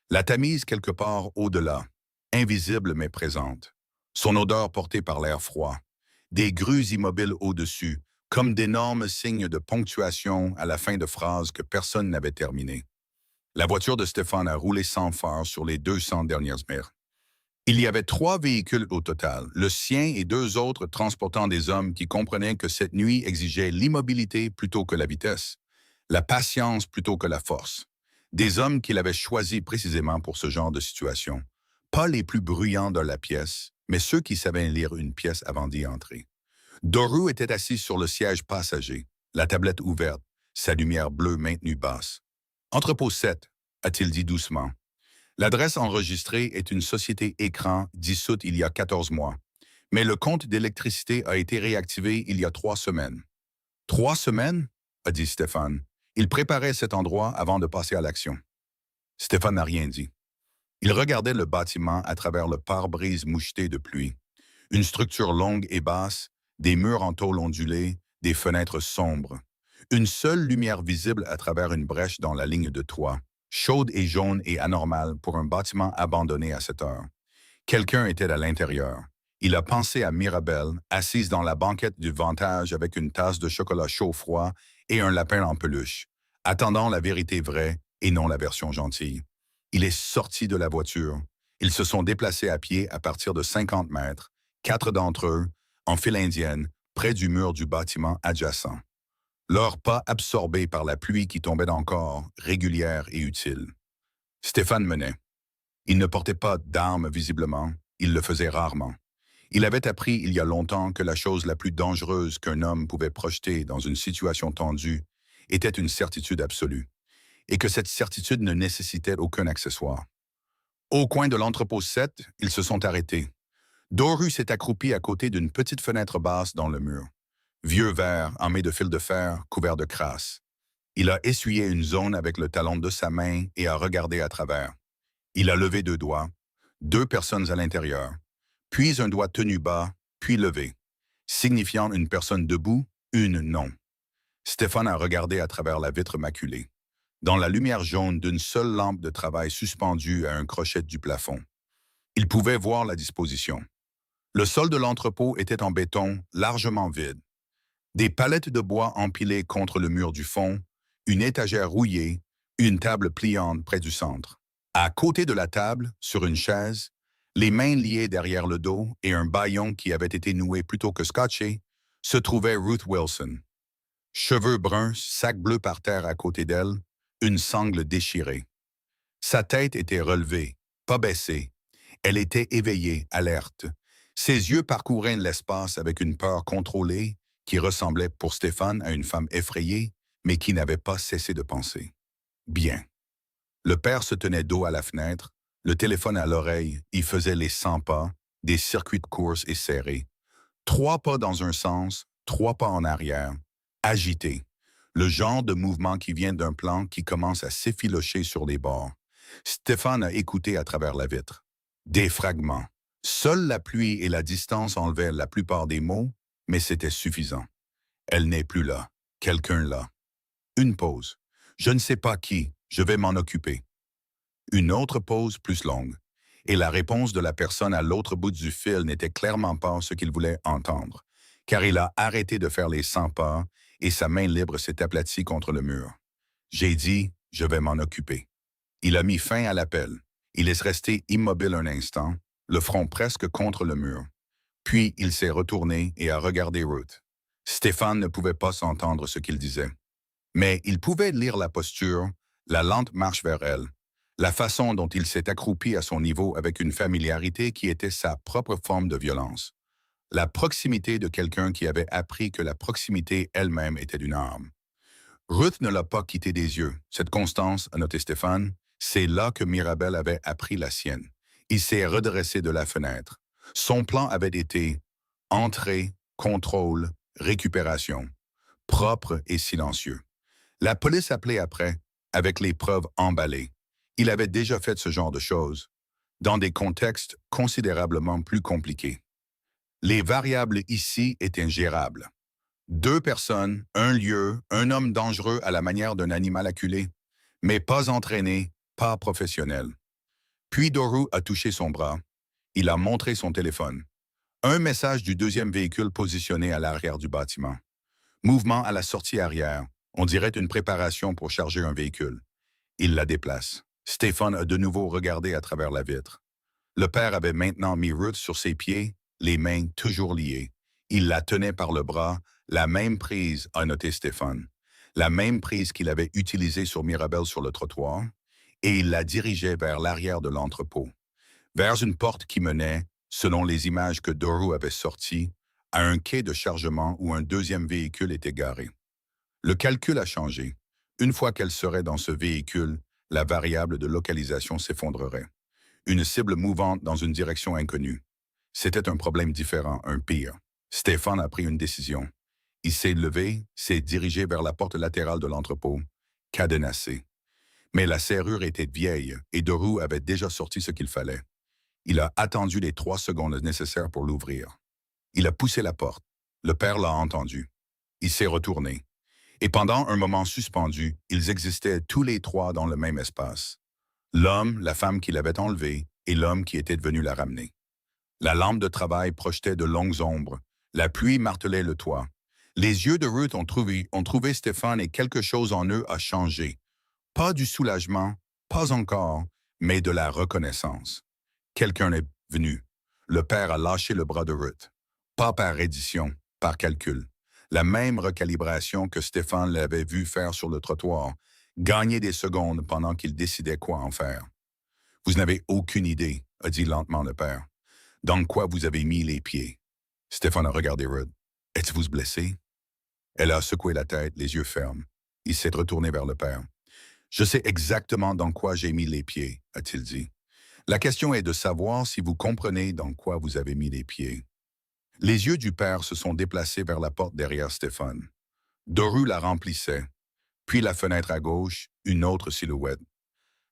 Speaker 1: La Tamise quelque part au-delà, invisible mais présente. Son odeur portée par l'air froid. Des grues immobiles au-dessus, comme d'énormes signes de ponctuation à la fin de phrases que personne n'avait terminées. La voiture de Stéphane a roulé sans phare sur les 200 dernières mètres. Il y avait 3 véhicules au total, le sien et 2 autres transportant des hommes qui comprenaient que cette nuit exigeait l'immobilité plutôt que la vitesse, la patience plutôt que la force. Des hommes qu'il avait choisis précisément pour ce genre de situation. Pas les plus bruyants de la pièce, mais ceux qui savaient lire une pièce avant d'y entrer. Doru était assis sur le siège passager, la tablette ouverte, sa lumière bleue maintenue basse. « Entrepôt 7 », a-t-il dit doucement. L'adresse enregistrée est une société écran dissoute il y a 14 mois, mais le compte d'électricité a été réactivé il y a 3 semaines. 3 semaines? A dit Stéphane. Il préparait cet endroit avant de passer à l'action. Stéphane n'a rien dit. Il regardait le bâtiment à travers le pare-brise moucheté de pluie. Une structure longue et basse, des murs en tôle ondulée, des fenêtres sombres. Une seule lumière visible à travers une brèche dans la ligne de toit. Chaude et jaune et anormale pour un bâtiment abandonné à cette heure. Quelqu'un était à l'intérieur. Il a pensé à Mirabelle, assise dans la banquette du vantage avec une tasse de chocolat chaud-froid et un lapin en peluche, attendant la vérité vraie et non la version gentille. Il est sorti de la voiture. Ils se sont déplacés à pied à partir de 50 mètres, 4 d'entre eux, en file indienne, près du mur du bâtiment adjacent. Leurs pas absorbés par la pluie qui tombait encore, régulière et utile. Stéphane menait. Il ne portait pas d'armes visiblement, il le faisait rarement. Il avait appris il y a longtemps que la chose la plus dangereuse qu'un homme pouvait projeter dans une situation tendue était une certitude absolue, et que cette certitude ne nécessitait aucun accessoire. Au coin de l'entrepôt 7, ils se sont arrêtés. Doru s'est accroupi à côté d'une petite fenêtre basse dans le mur. Vieux verre, armé de fil de fer, couvert de crasse. Il a essuyé une zone avec le talon de sa main et a regardé à travers. Il a levé 2 doigts, 2 personnes à l'intérieur, puis un doigt tenu bas, puis levé, signifiant une personne debout, une non. Stéphane a regardé à travers la vitre maculée, dans la lumière jaune d'une seule lampe de travail suspendue à un crochet du plafond. Il pouvait voir la disposition. Le sol de l'entrepôt était en béton, largement vide. Des palettes de bois empilées contre le mur du fond, une étagère rouillée, une table pliante près du centre. À côté de la table, sur une chaise, les mains liées derrière le dos et un bâillon qui avait été noué plutôt que scotché, se trouvait Ruth Wilson. Cheveux bruns, sac bleu par terre à côté d'elle, une sangle déchirée. Sa tête était relevée, pas baissée. Elle était éveillée, alerte. Ses yeux parcouraient l'espace avec une peur contrôlée qui ressemblait pour Stéphane à une femme effrayée, mais qui n'avait pas cessé de penser. Bien. Le père se tenait dos à la fenêtre, le téléphone à l'oreille, y faisait les 100 pas, des circuits de course et serrés. 3 pas dans un sens, 3 pas en arrière, agité. Le genre de mouvement qui vient d'un plan qui commence à s'effilocher sur les bords. Stéphane a écouté à travers la vitre. Des fragments. Seule la pluie et la distance enlevaient la plupart des mots, mais c'était suffisant. Elle n'est plus là. Quelqu'un là. Une pause. Je ne sais pas qui. Je vais m'en occuper. Une autre pause plus longue. Et la réponse de la personne à l'autre bout du fil n'était clairement pas ce qu'il voulait entendre, car il a arrêté de faire les 100 pas et sa main libre s'est aplatie contre le mur. J'ai dit, je vais m'en occuper. Il a mis fin à l'appel. Il est resté immobile un instant, le front presque contre le mur. Puis il s'est retourné et a regardé Ruth. Stéphane ne pouvait pas s'entendre ce qu'il disait. Mais il pouvait lire la posture, la lente marche vers elle, la façon dont il s'est accroupi à son niveau avec une familiarité qui était sa propre forme de violence. La proximité de quelqu'un qui avait appris que la proximité elle-même était une arme. Ruth ne l'a pas quitté des yeux. Cette constance, a noté Stéphane, c'est là que Mirabel avait appris la sienne. Il s'est redressé de la fenêtre. Son plan avait été entrée, contrôle, récupération, propre et silencieux. La police appelait après, avec les preuves emballées. Il avait déjà fait ce genre de choses, dans des contextes considérablement plus compliqués. Les variables ici étaient ingérables. 2 personnes, un lieu, un homme dangereux à la manière d'un animal acculé, mais pas entraîné, pas professionnel. Puis Doru a touché son bras. Il a montré son téléphone. Un message du deuxième véhicule positionné à l'arrière du bâtiment. Mouvement à la sortie arrière. On dirait une préparation pour charger un véhicule. Il la déplace. Stéphane a de nouveau regardé à travers la vitre. Le père avait maintenant mis Ruth sur ses pieds, les mains toujours liées. Il la tenait par le bras, la même prise, a noté Stéphane. La même prise qu'il avait utilisée sur Mirabel sur le trottoir, et il la dirigeait vers l'arrière de l'entrepôt, vers une porte qui menait, selon les images que Doru avait sorties, à un quai de chargement où un deuxième véhicule était garé. Le calcul a changé. Une fois qu'elle serait dans ce véhicule, la variable de localisation s'effondrerait. Une cible mouvante dans une direction inconnue. C'était un problème différent, un pire. Stéphane a pris une décision. Il s'est levé, s'est dirigé vers la porte latérale de l'entrepôt, cadenassé. Mais la serrure était vieille et Doru avait déjà sorti ce qu'il fallait. Il a attendu les 3 secondes nécessaires pour l'ouvrir. Il a poussé la porte. Le père l'a entendu. Il s'est retourné. Et pendant un moment suspendu, ils existaient tous les 3 dans le même espace. L'homme, la femme qui l'avait enlevée et l'homme qui était venu la ramener. La lampe de travail projetait de longues ombres. La pluie martelait le toit. Les yeux de Ruth ont trouvé Stéphane et quelque chose en eux a changé. Pas du soulagement, pas encore, mais de la reconnaissance. Quelqu'un est venu. Le père a lâché le bras de Ruth. Pas par reddition, par calcul. La même recalibration que Stéphane l'avait vu faire sur le trottoir, gagner des secondes pendant qu'il décidait quoi en faire. « Vous n'avez aucune idée, » a dit lentement le père. « Dans quoi vous avez mis les pieds? » Stéphane a regardé Ruth. « Êtes-vous blessé? » Elle a secoué la tête, les yeux fermes. Il s'est retourné vers le père. « Je sais exactement dans quoi j'ai mis les pieds, » a-t-il dit. « La question est de savoir si vous comprenez dans quoi vous avez mis les pieds. » Les yeux du père se sont déplacés vers la porte derrière Stéphane. Doru la remplissait. Puis la fenêtre à gauche, une autre silhouette.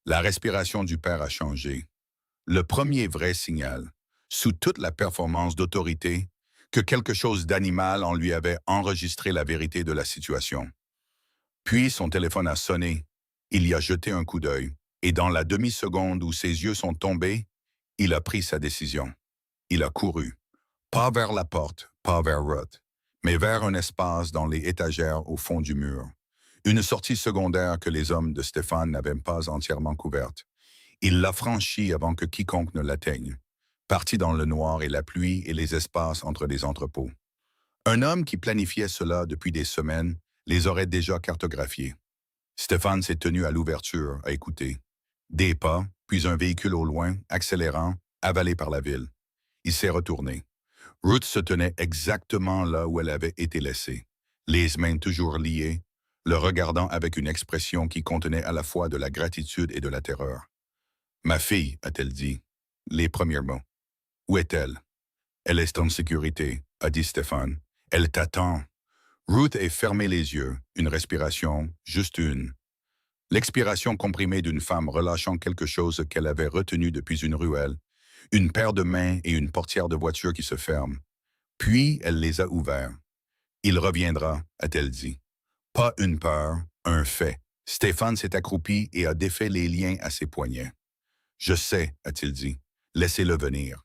Speaker 1: La respiration du père a changé. Le premier vrai signal, sous toute la performance d'autorité, que quelque chose d'animal en lui avait enregistré la vérité de la situation. Puis son téléphone a sonné. Il y a jeté un coup d'œil, et dans la demi-seconde où ses yeux sont tombés, il a pris sa décision. Il a couru. Pas vers la porte, pas vers Ruth, mais vers un espace dans les étagères au fond du mur. Une sortie secondaire que les hommes de Stéphane n'avaient pas entièrement couverte. Il l'a franchie avant que quiconque ne l'atteigne, parti dans le noir et la pluie et les espaces entre les entrepôts. Un homme qui planifiait cela depuis des semaines les aurait déjà cartographiés. Stéphane s'est tenu à l'ouverture, à écouter. Des pas, puis un véhicule au loin, accélérant, avalé par la ville. Il s'est retourné. Ruth se tenait exactement là où elle avait été laissée, les mains toujours liées, le regardant avec une expression qui contenait à la fois de la gratitude et de la terreur. « Ma fille », a-t-elle dit, les premiers mots. « Où est-elle? »« Elle est en sécurité », a dit Stéphane. « Elle t'attend. » Ruth a fermé les yeux, une respiration, juste une. L'expiration comprimée d'une femme relâchant quelque chose qu'elle avait retenu depuis une ruelle, une paire de mains et une portière de voiture qui se ferment. Puis elle les a ouverts. « Il reviendra », a-t-elle dit. Pas une peur, un fait. Stéphane s'est accroupi et a défait les liens à ses poignets. « Je sais », a-t-il dit. « Laissez-le venir. »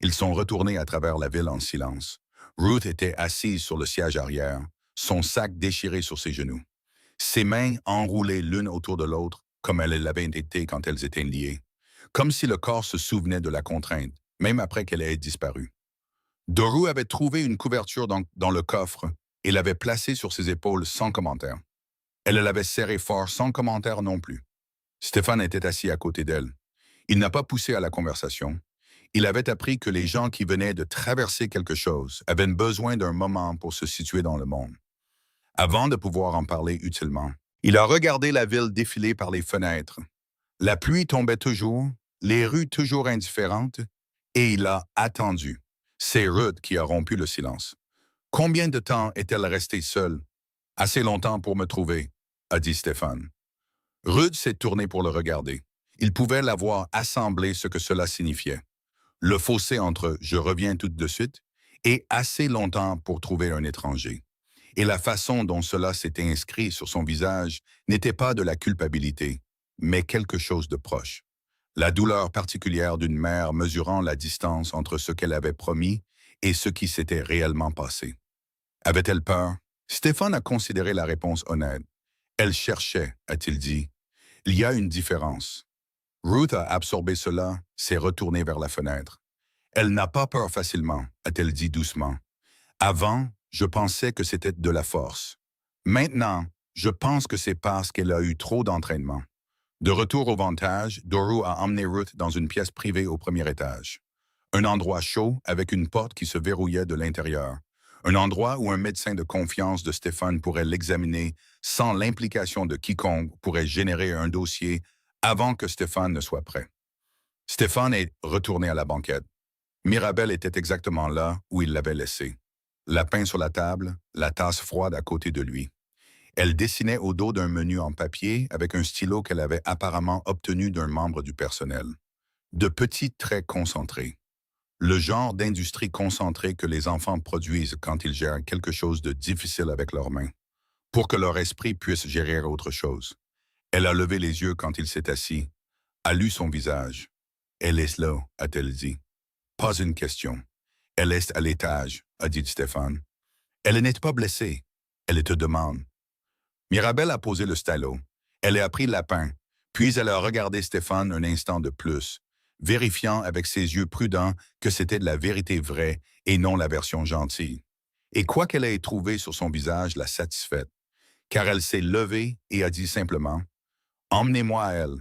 Speaker 1: Ils sont retournés à travers la ville en silence. Ruth était assise sur le siège arrière, son sac déchiré sur ses genoux, ses mains enroulées l'une autour de l'autre comme elles l'avaient été quand elles étaient liées, comme si le corps se souvenait de la contrainte, même après qu'elle ait disparu. Doru avait trouvé une couverture dans le coffre et l'avait placée sur ses épaules sans commentaire. Elle l'avait serrée fort sans commentaire non plus. Stéphane était assis à côté d'elle. Il n'a pas poussé à la conversation. Il avait appris que les gens qui venaient de traverser quelque chose avaient besoin d'un moment pour se situer dans le monde. Avant de pouvoir en parler utilement, il a regardé la ville défiler par les fenêtres. La pluie tombait toujours, les rues toujours indifférentes, et il a attendu. C'est Ruth qui a rompu le silence. Combien de temps est-elle restée seule? Assez longtemps pour me trouver, a dit Stéphane. Ruth s'est tournée pour le regarder. Il pouvait la voir assembler ce que cela signifiait. Le fossé entre « je reviens tout de suite » et « assez longtemps pour trouver un étranger ». Et la façon dont cela s'était inscrit sur son visage n'était pas de la culpabilité, mais quelque chose de proche. La douleur particulière d'une mère mesurant la distance entre ce qu'elle avait promis et ce qui s'était réellement passé. Avait-elle peur? Stéphane a considéré la réponse honnête. Elle cherchait, a-t-il dit. Il y a une différence. Ruth a absorbé cela, s'est retournée vers la fenêtre. Elle n'a pas peur facilement, a-t-elle dit doucement. Avant, je pensais que c'était de la force. Maintenant, je pense que c'est parce qu'elle a eu trop d'entraînement. De retour au vantage, Doru a emmené Ruth dans une pièce privée au premier étage. Un endroit chaud avec une porte qui se verrouillait de l'intérieur. Un endroit où un médecin de confiance de Stéphane pourrait l'examiner sans l'implication de quiconque pourrait générer un dossier avant que Stéphane ne soit prêt. Stéphane est retourné à la banquette. Mirabelle était exactement là où il l'avait laissée. La pain sur la table, la tasse froide à côté de lui. Elle dessinait au dos d'un menu en papier avec un stylo qu'elle avait apparemment obtenu d'un membre du personnel. De petits traits concentrés. Le genre d'industrie concentrée que les enfants produisent quand ils gèrent quelque chose de difficile avec leurs mains, pour que leur esprit puisse gérer autre chose. Elle a levé les yeux quand il s'est assis, a lu son visage. « Elle est là », a-t-elle dit. « Pas une question. Elle est à l'étage », a dit Stéphane. « Elle n'est pas blessée. Elle te demande. » Mirabelle a posé le stylo. Elle a pris le lapin, puis elle a regardé Stéphane un instant de plus, vérifiant avec ses yeux prudents que c'était de la vérité vraie et non la version gentille. Et quoi qu'elle ait trouvé sur son visage l'a satisfaite, car elle s'est levée et a dit simplement « Emmenez-moi à elle ».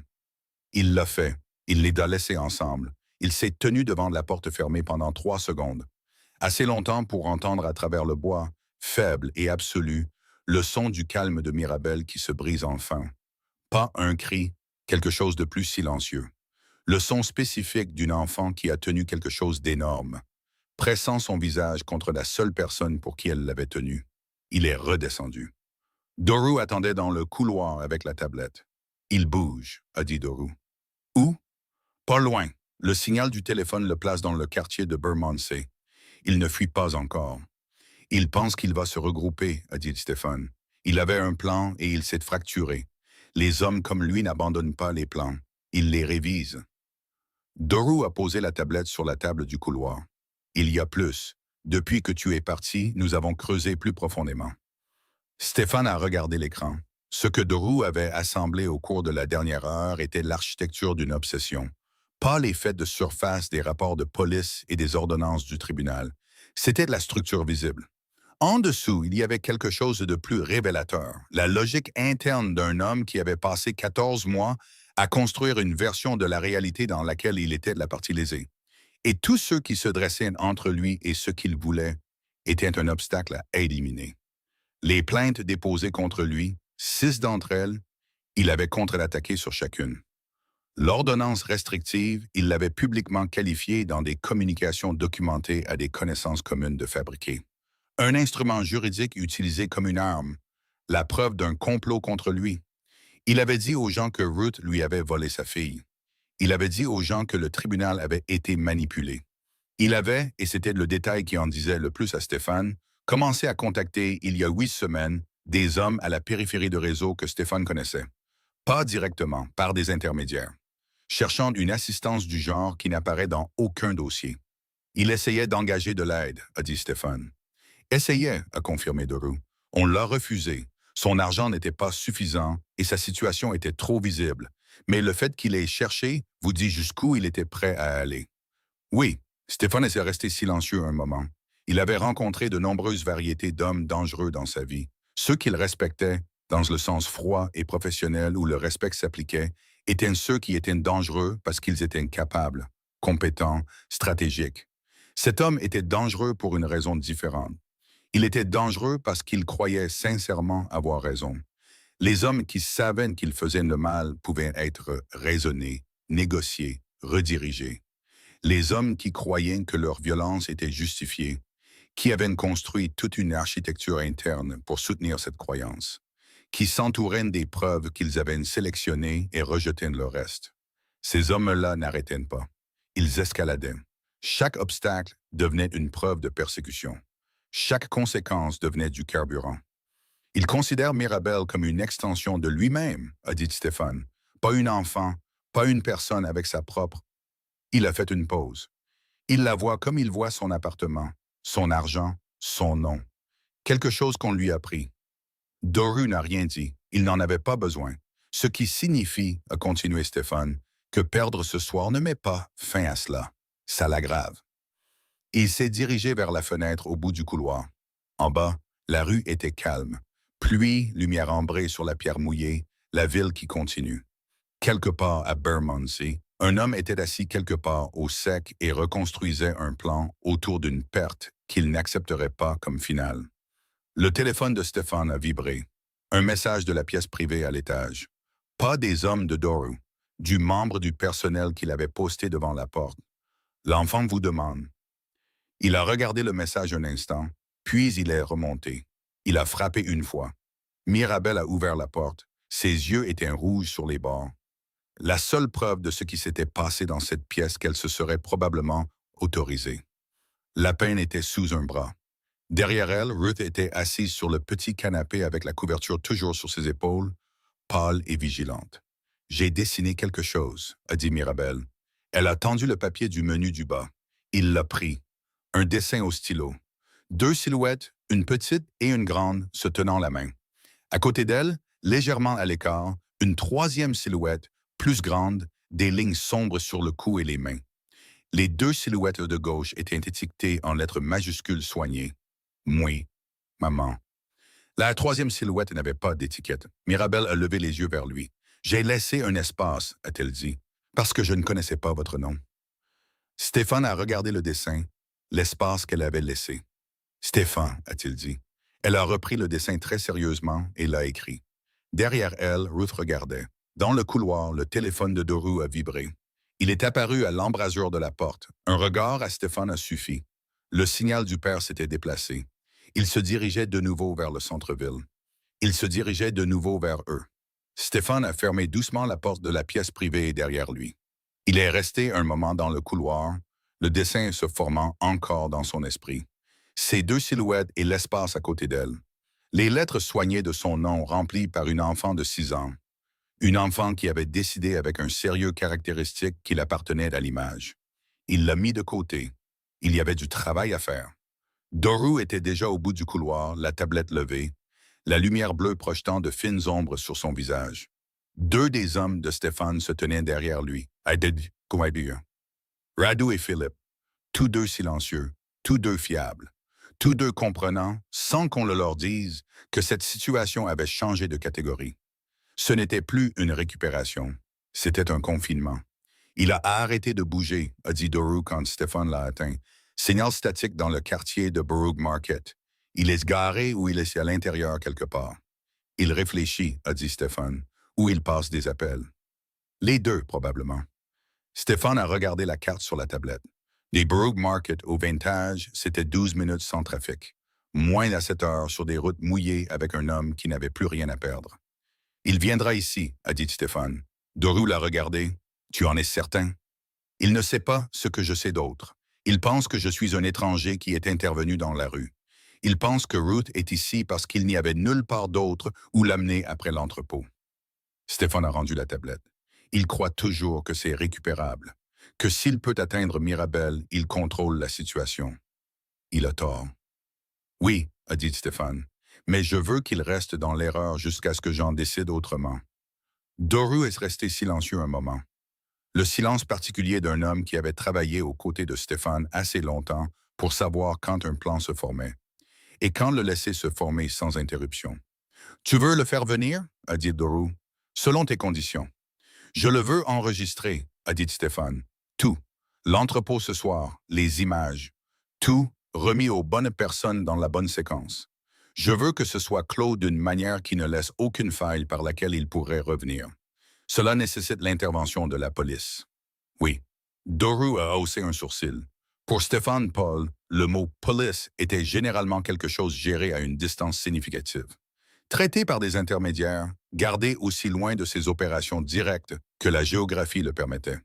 Speaker 1: Il l'a fait. Il les a laissés ensemble. Il s'est tenu devant la porte fermée pendant 3 secondes, assez longtemps pour entendre à travers le bois, faible et absolu, le son du calme de Mirabelle qui se brise enfin. Pas un cri, quelque chose de plus silencieux. Le son spécifique d'une enfant qui a tenu quelque chose d'énorme, pressant son visage contre la seule personne pour qui elle l'avait tenu. Il est redescendu. Doru attendait dans le couloir avec la tablette. « Il bouge », a dit Doru. « Où? » »« Pas loin. Le signal du téléphone le place dans le quartier de Bermondsey. Il ne fuit pas encore. » « Il pense qu'il va se regrouper, » a dit Stéphane. « Il avait un plan et il s'est fracturé. Les hommes comme lui n'abandonnent pas les plans. Ils les révisent. » Doru a posé la tablette sur la table du couloir. « Il y a plus. Depuis que tu es parti, nous avons creusé plus profondément. » Stéphane a regardé l'écran. Ce que Doru avait assemblé au cours de la dernière heure était l'architecture d'une obsession. Pas les faits de surface des rapports de police et des ordonnances du tribunal. C'était de la structure visible. En dessous, il y avait quelque chose de plus révélateur, la logique interne d'un homme qui avait passé 14 mois à construire une version de la réalité dans laquelle il était de la partie lésée. Et tous ceux qui se dressaient entre lui et ce qu'il voulait étaient un obstacle à éliminer. Les plaintes déposées contre lui, 6 d'entre elles, il avait contre-attaqué sur chacune. L'ordonnance restrictive, il l'avait publiquement qualifiée dans des communications documentées à des connaissances communes de fabriquer. Un instrument juridique utilisé comme une arme, la preuve d'un complot contre lui. Il avait dit aux gens que Ruth lui avait volé sa fille. Il avait dit aux gens que le tribunal avait été manipulé. Il avait, et c'était le détail qui en disait le plus à Stéphane, commencé à contacter, il y a 8 semaines, des hommes à la périphérie de réseau que Stéphane connaissait. Pas directement, par des intermédiaires. Cherchant une assistance du genre qui n'apparaît dans aucun dossier. Il essayait d'engager de l'aide, a dit Stéphane. « Essayait », a confirmé Doru. « On l'a refusé. Son argent n'était pas suffisant et sa situation était trop visible. Mais le fait qu'il ait cherché vous dit jusqu'où il était prêt à aller. Oui, Stéphane était resté silencieux un moment. Il avait rencontré de nombreuses variétés d'hommes dangereux dans sa vie. Ceux qu'il respectait, dans le sens froid et professionnel où le respect s'appliquait, étaient ceux qui étaient dangereux parce qu'ils étaient capables, compétents, stratégiques. Cet homme était dangereux pour une raison différente. Il était dangereux parce qu'il croyait sincèrement avoir raison. Les hommes qui savaient qu'ils faisaient le mal pouvaient être raisonnés, négociés, redirigés. Les hommes qui croyaient que leur violence était justifiée, qui avaient construit toute une architecture interne pour soutenir cette croyance, qui s'entouraient des preuves qu'ils avaient sélectionnées et rejetaient le reste. Ces hommes-là n'arrêtaient pas. Ils escaladaient. Chaque obstacle devenait une preuve de persécution. Chaque conséquence devenait du carburant. Il considère Mirabel comme une extension de lui-même, a dit Stéphane. Pas une enfant, pas une personne avec sa propre. Il a fait une pause. Il la voit comme il voit son appartement, son argent, son nom. Quelque chose qu'on lui a pris. Doru n'a rien dit. Il n'en avait pas besoin. Ce qui signifie, a continué Stéphane, que perdre ce soir ne met pas fin à cela. Ça l'aggrave. Il s'est dirigé vers la fenêtre au bout du couloir. En bas, la rue était calme. Pluie, lumière ambrée sur la pierre mouillée, la ville qui continue. Quelque part à Bermondsey, un homme était assis quelque part au sec et reconstruisait un plan autour d'une perte qu'il n'accepterait pas comme finale. Le téléphone de Stéphane a vibré. Un message de la pièce privée à l'étage. Pas des hommes de Doru, du membre du personnel qu'il avait posté devant la porte. L'enfant vous demande. Il a regardé le message un instant, puis il est remonté. Il a frappé une fois. Mirabel a ouvert la porte. Ses yeux étaient rouges sur les bords. La seule preuve de ce qui s'était passé dans cette pièce qu'elle se serait probablement autorisée. La peine était sous un bras. Derrière elle, Ruth était assise sur le petit canapé avec la couverture toujours sur ses épaules, pâle et vigilante. « J'ai dessiné quelque chose », a dit Mirabel. Elle a tendu le papier du menu du bas. Il l'a pris. Un dessin au stylo. Deux silhouettes, une petite et une grande, se tenant la main. À côté d'elle, légèrement à l'écart, une troisième silhouette, plus grande, des lignes sombres sur le cou et les mains. Les deux silhouettes de gauche étaient étiquetées en lettres majuscules soignées. Moi, maman. La troisième silhouette n'avait pas d'étiquette. Mirabel a levé les yeux vers lui. « J'ai laissé un espace », a-t-elle dit, « parce que je ne connaissais pas votre nom. » Stéphane a regardé le dessin, l'espace qu'elle avait laissé. « Stéphane », a-t-il dit. Elle a repris le dessin très sérieusement et l'a écrit. Derrière elle, Ruth regardait. Dans le couloir, le téléphone de Doru a vibré. Il est apparu à l'embrasure de la porte. Un regard à Stéphane a suffi. Le signal du père s'était déplacé. Il se dirigeait de nouveau vers le centre-ville. Il se dirigeait de nouveau vers eux. Stéphane a fermé doucement la porte de la pièce privée derrière lui. Il est resté un moment dans le couloir, le dessin se formant encore dans son esprit. Ces deux silhouettes et l'espace à côté d'elle. Les lettres soignées de son nom remplies par une enfant de 6 ans. Une enfant qui avait décidé avec un sérieux caractéristique qu'il appartenait à l'image. Il l'a mis de côté. Il y avait du travail à faire. Doru était déjà au bout du couloir, la tablette levée, la lumière bleue projetant de fines ombres sur son visage. Deux des hommes de Stéphane se tenaient derrière lui, Radu et Philippe, tous deux silencieux, tous deux fiables, tous deux comprenant, sans qu'on le leur dise, que cette situation avait changé de catégorie. Ce n'était plus une récupération, c'était un confinement. Il a arrêté de bouger, a dit Doru quand Stéphane l'a atteint. Signal statique dans le quartier de Borough Market. Il est garé ou il est à l'intérieur quelque part. Il réfléchit, a dit Stéphane, ou il passe des appels. Les deux, probablement. Stéphane a regardé la carte sur la tablette. Des Borough Market au Vintage, c'était 12 minutes sans trafic. Moins à 7 heures sur des routes mouillées avec un homme qui n'avait plus rien à perdre. Il viendra ici, a dit Stéphane. Doru l'a regardé. Tu en es certain? Il ne sait pas ce que je sais d'autre. Il pense que je suis un étranger qui est intervenu dans la rue. Il pense que Ruth est ici parce qu'il n'y avait nulle part d'autre où l'amener après l'entrepôt. Stéphane a rendu la tablette. Il croit toujours que c'est récupérable, que s'il peut atteindre Mirabel, il contrôle la situation. Il a tort. Oui, a dit Stéphane, Mais je veux qu'il reste dans l'erreur jusqu'à ce que j'en décide autrement. Doru est resté silencieux un moment. Le silence particulier d'un homme qui avait travaillé aux côtés de Stéphane assez longtemps pour savoir quand un plan se formait et quand le laisser se former sans interruption. Tu veux le faire venir? A dit Doru. Selon tes conditions. Je le veux enregistrer, a dit Stéphane. Tout. L'entrepôt ce soir, les images. Tout remis aux bonnes personnes dans la bonne séquence. Je veux que ce soit clos d'une manière qui ne laisse aucune faille par laquelle il pourrait revenir. Cela nécessite l'intervention de la police. Oui. Doru a haussé un sourcil. Pour Stéphane Paul, le mot police était généralement quelque chose géré à une distance significative. Traité par des intermédiaires, gardé aussi loin de ses opérations directes que la géographie le permettait.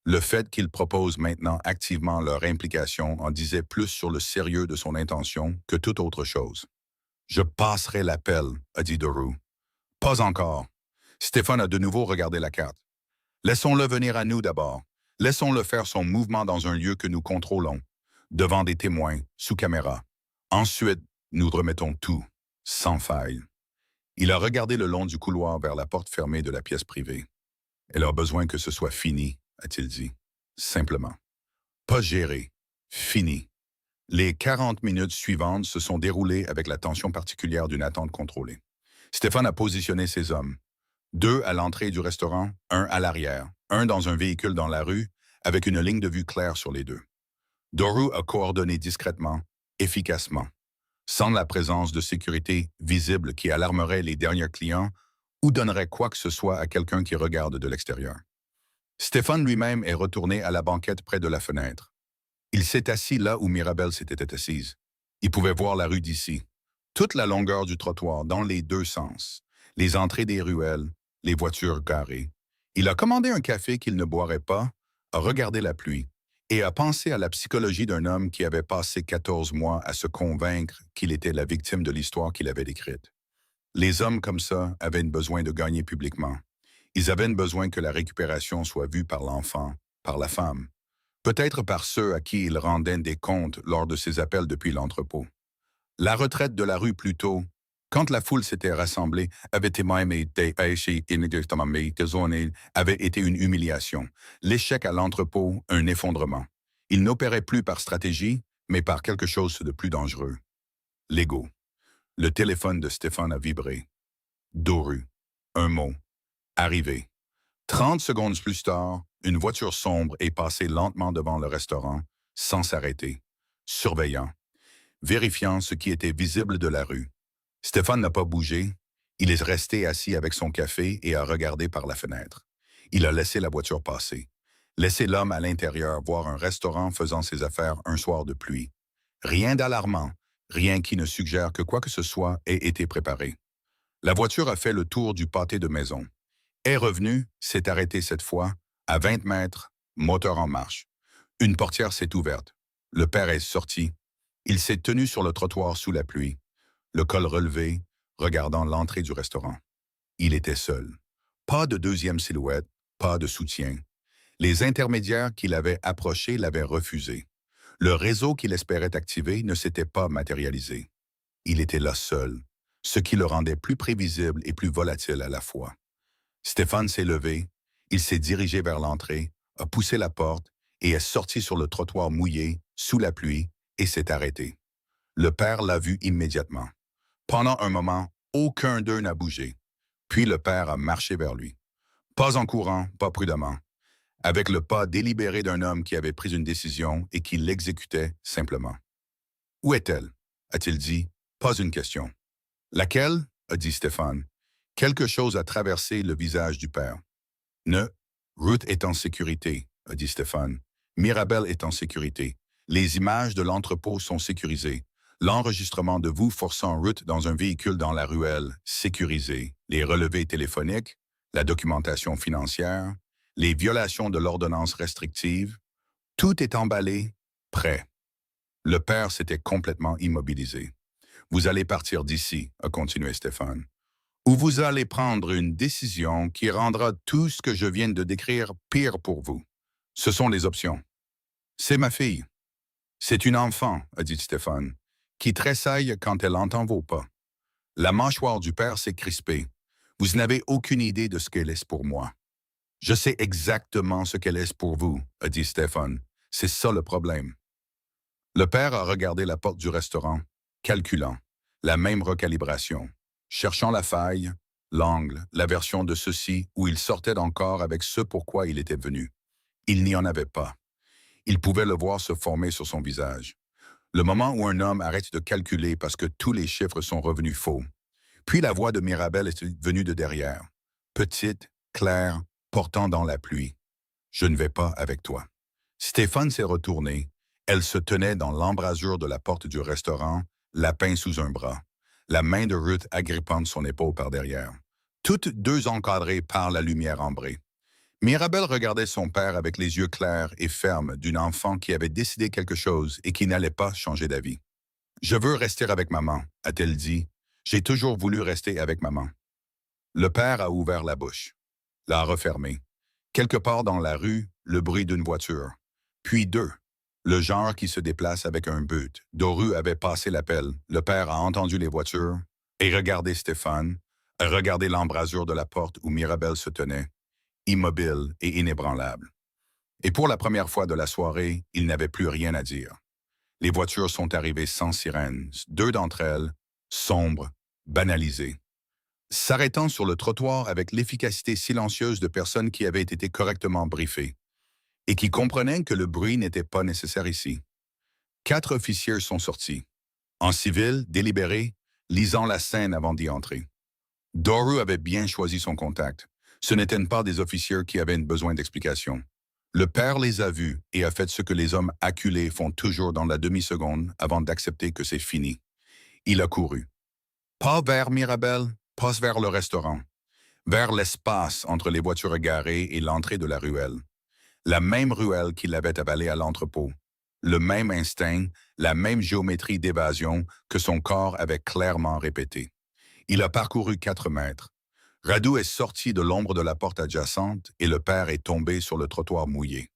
Speaker 1: Le fait qu'il propose maintenant activement leur implication en disait plus sur le sérieux de son intention que toute autre chose. Je passerai l'appel, a dit Doru. Pas encore. Stéphane a de nouveau regardé la carte. Laissons-le venir à nous d'abord. Laissons-le faire son mouvement dans un lieu que nous contrôlons, devant des témoins, sous caméra. Ensuite, nous remettons tout, sans faille. Il a regardé le long du couloir vers la porte fermée de la pièce privée. Elle a besoin que ce soit fini, a-t-il dit. Simplement. Pas géré. Fini. Les 40 minutes suivantes se sont déroulées avec la tension particulière d'une attente contrôlée. Stéphane a positionné ses hommes. 2 à l'entrée du restaurant, 1 à l'arrière, 1 dans un véhicule dans la rue, avec une ligne de vue claire sur les 2. Doru a coordonné discrètement, efficacement, sans la présence de sécurité visible qui alarmerait les derniers clients ou donnerait quoi que ce soit à quelqu'un qui regarde de l'extérieur. Stéphane lui-même est retourné à la banquette près de la fenêtre. Il s'est assis là où Mirabel s'était assise. Il pouvait voir la rue d'ici, toute la longueur du trottoir, dans les 2 sens, les entrées des ruelles, les voitures garées. Il a commandé un café qu'il ne boirait pas, a regardé la pluie et a pensé à la psychologie d'un homme qui avait passé 14 mois à se convaincre qu'il était la victime de l'histoire qu'il avait décrite. Les hommes comme ça avaient besoin de gagner publiquement. Ils avaient besoin que la récupération soit vue par l'enfant, par la femme, peut-être par ceux à qui il rendait des comptes lors de ses appels depuis l'entrepôt. La retraite de la rue plus tôt, quand la foule s'était rassemblée, avait été une humiliation. L'échec à l'entrepôt, un effondrement. Il n'opérait plus par stratégie, mais par quelque chose de plus dangereux. L'ego. Le téléphone de Stéphane a vibré. Doru. Un mot. Arrivé. 30 secondes plus tard, une voiture sombre est passée lentement devant le restaurant, sans s'arrêter, surveillant, vérifiant ce qui était visible de la rue. Stéphane n'a pas bougé. Il est resté assis avec son café et a regardé par la fenêtre. Il a laissé la voiture passer. Laissé l'homme à l'intérieur voir un restaurant faisant ses affaires un soir de pluie. Rien d'alarmant, rien qui ne suggère que quoi que ce soit ait été préparé. La voiture a fait le tour du pâté de maison. Est revenu, s'est arrêté cette fois, à 20 mètres, moteur en marche. Une portière s'est ouverte. Le père est sorti. Il s'est tenu sur le trottoir sous la pluie, le col relevé, regardant l'entrée du restaurant. Il était seul. Pas de deuxième silhouette, pas de soutien. Les intermédiaires qu'il avait approchés l'avaient refusé. Le réseau qu'il espérait activer ne s'était pas matérialisé. Il était là seul, ce qui le rendait plus prévisible et plus volatile à la fois. Stéphane s'est levé, il s'est dirigé vers l'entrée, a poussé la porte et est sorti sur le trottoir mouillé, sous la pluie, et s'est arrêté. Le père l'a vu immédiatement. Pendant un moment, aucun d'eux n'a bougé. Puis le père a marché vers lui. Pas en courant, pas prudemment. Avec le pas délibéré d'un homme qui avait pris une décision et qui l'exécutait simplement. « Où est-elle » a-t-il dit, pas une question. « Laquelle » a dit Stéphane. Quelque chose a traversé le visage du père. « Ne, Ruth est en sécurité » a dit Stéphane. « Mirabel est en sécurité. Les images de l'entrepôt sont sécurisées. L'enregistrement de vous forçant Ruth dans un véhicule dans la ruelle, sécurisé. Les relevés téléphoniques, la documentation financière, les violations de l'ordonnance restrictive, tout est emballé, prêt. » Le père s'était complètement immobilisé. « Vous allez partir d'ici, » a continué Stéphane, « ou vous allez prendre une décision qui rendra tout ce que je viens de décrire pire pour vous. Ce sont les options. »« C'est ma fille. »« C'est une enfant, » a dit Stéphane, « qui tressaille quand elle entend vos pas. La mâchoire du père s'est crispée. Vous n'avez aucune idée de ce qu'elle est pour moi. Je sais exactement ce qu'elle est pour vous, a dit Stéphane. C'est ça le problème. Le père a regardé la porte du restaurant, calculant, la même recalibration, cherchant la faille, l'angle, la version de ceci où il sortait encore avec ce pourquoi il était venu. Il n'y en avait pas. Il pouvait le voir se former sur son visage. Le moment où un homme arrête de calculer parce que tous les chiffres sont revenus faux. Puis la voix de Mirabel est venue de derrière. Petite, claire, portant dans la pluie. Je ne vais pas avec toi. Stéphane s'est retourné. Elle se tenait dans l'embrasure de la porte du restaurant, la pince sous un bras, la main de Ruth agrippant son épaule par derrière. Toutes deux encadrées par la lumière ambrée. Mirabel regardait son père avec les yeux clairs et fermes d'une enfant qui avait décidé quelque chose et qui n'allait pas changer d'avis. « Je veux rester avec maman », a-t-elle dit. « J'ai toujours voulu rester avec maman. » Le père a ouvert la bouche, l'a refermée. Quelque part dans la rue, le bruit d'une voiture. Puis deux. Le genre qui se déplace avec un but. Doru avait passé l'appel. Le père a entendu les voitures et regardé Stéphane, a regardé l'embrasure de la porte où Mirabel se tenait, immobile et inébranlable. Et pour la première fois de la soirée, il n'avait plus rien à dire. Les voitures sont arrivées sans sirène, deux d'entre elles, sombres, banalisées. S'arrêtant sur le trottoir avec l'efficacité silencieuse de personnes qui avaient été correctement briefées et qui comprenaient que le bruit n'était pas nécessaire ici. 4 officiers sont sortis, en civil, délibérés, lisant la scène avant d'y entrer. Doru avait bien choisi son contact. Ce n'étaient pas des officiers qui avaient besoin d'explications. Le père les a vus et a fait ce que les hommes acculés font toujours dans la demi-seconde avant d'accepter que c'est fini. Il a couru. Pas vers Mirabel, pas vers le restaurant. Vers l'espace entre les voitures garées et l'entrée de la ruelle. La même ruelle qui l'avait avalé à l'entrepôt. Le même instinct, la même géométrie d'évasion que son corps avait clairement répété. Il a parcouru 4 mètres. Radu est sorti de l'ombre de la porte adjacente et le père est tombé sur le trottoir mouillé.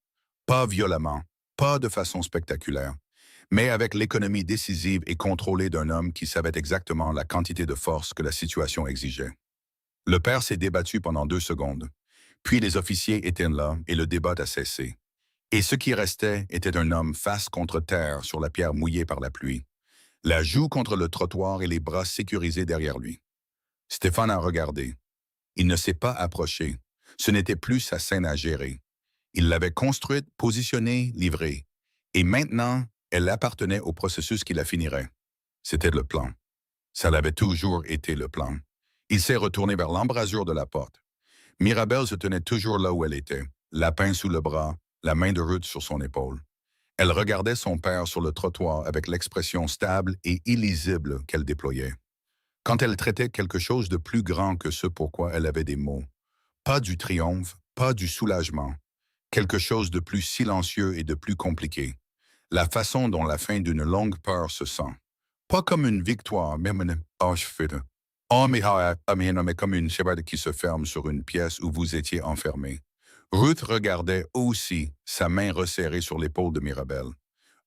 Speaker 1: Pas violemment, pas de façon spectaculaire, mais avec l'économie décisive et contrôlée d'un homme qui savait exactement la quantité de force que la situation exigeait. Le père s'est débattu pendant 2 secondes. Puis les officiers étaient là et le débat a cessé. Et ce qui restait était un homme face contre terre sur la pierre mouillée par la pluie, la joue contre le trottoir et les bras sécurisés derrière lui. Stéphane a regardé. Il ne s'est pas approché. Ce n'était plus sa scène à gérer. Il l'avait construite, positionnée, livrée. Et maintenant, elle appartenait au processus qui la finirait. C'était le plan. Ça l'avait toujours été le plan. Il s'est retourné vers l'embrasure de la porte. Mirabel se tenait toujours là où elle était, la pince sous le bras, la main de Ruth sur son épaule. Elle regardait son père sur le trottoir avec l'expression stable et illisible qu'elle déployait. Quand elle traitait quelque chose de plus grand que ce pourquoi elle avait des mots. Pas du triomphe, pas du soulagement. Quelque chose de plus silencieux et de plus compliqué. La façon dont la fin d'une longue peur se sent. Pas comme une victoire, mais comme une cheval qui se ferme sur une pièce où vous étiez enfermé. Ruth regardait aussi, sa main resserrée sur l'épaule de Mirabel.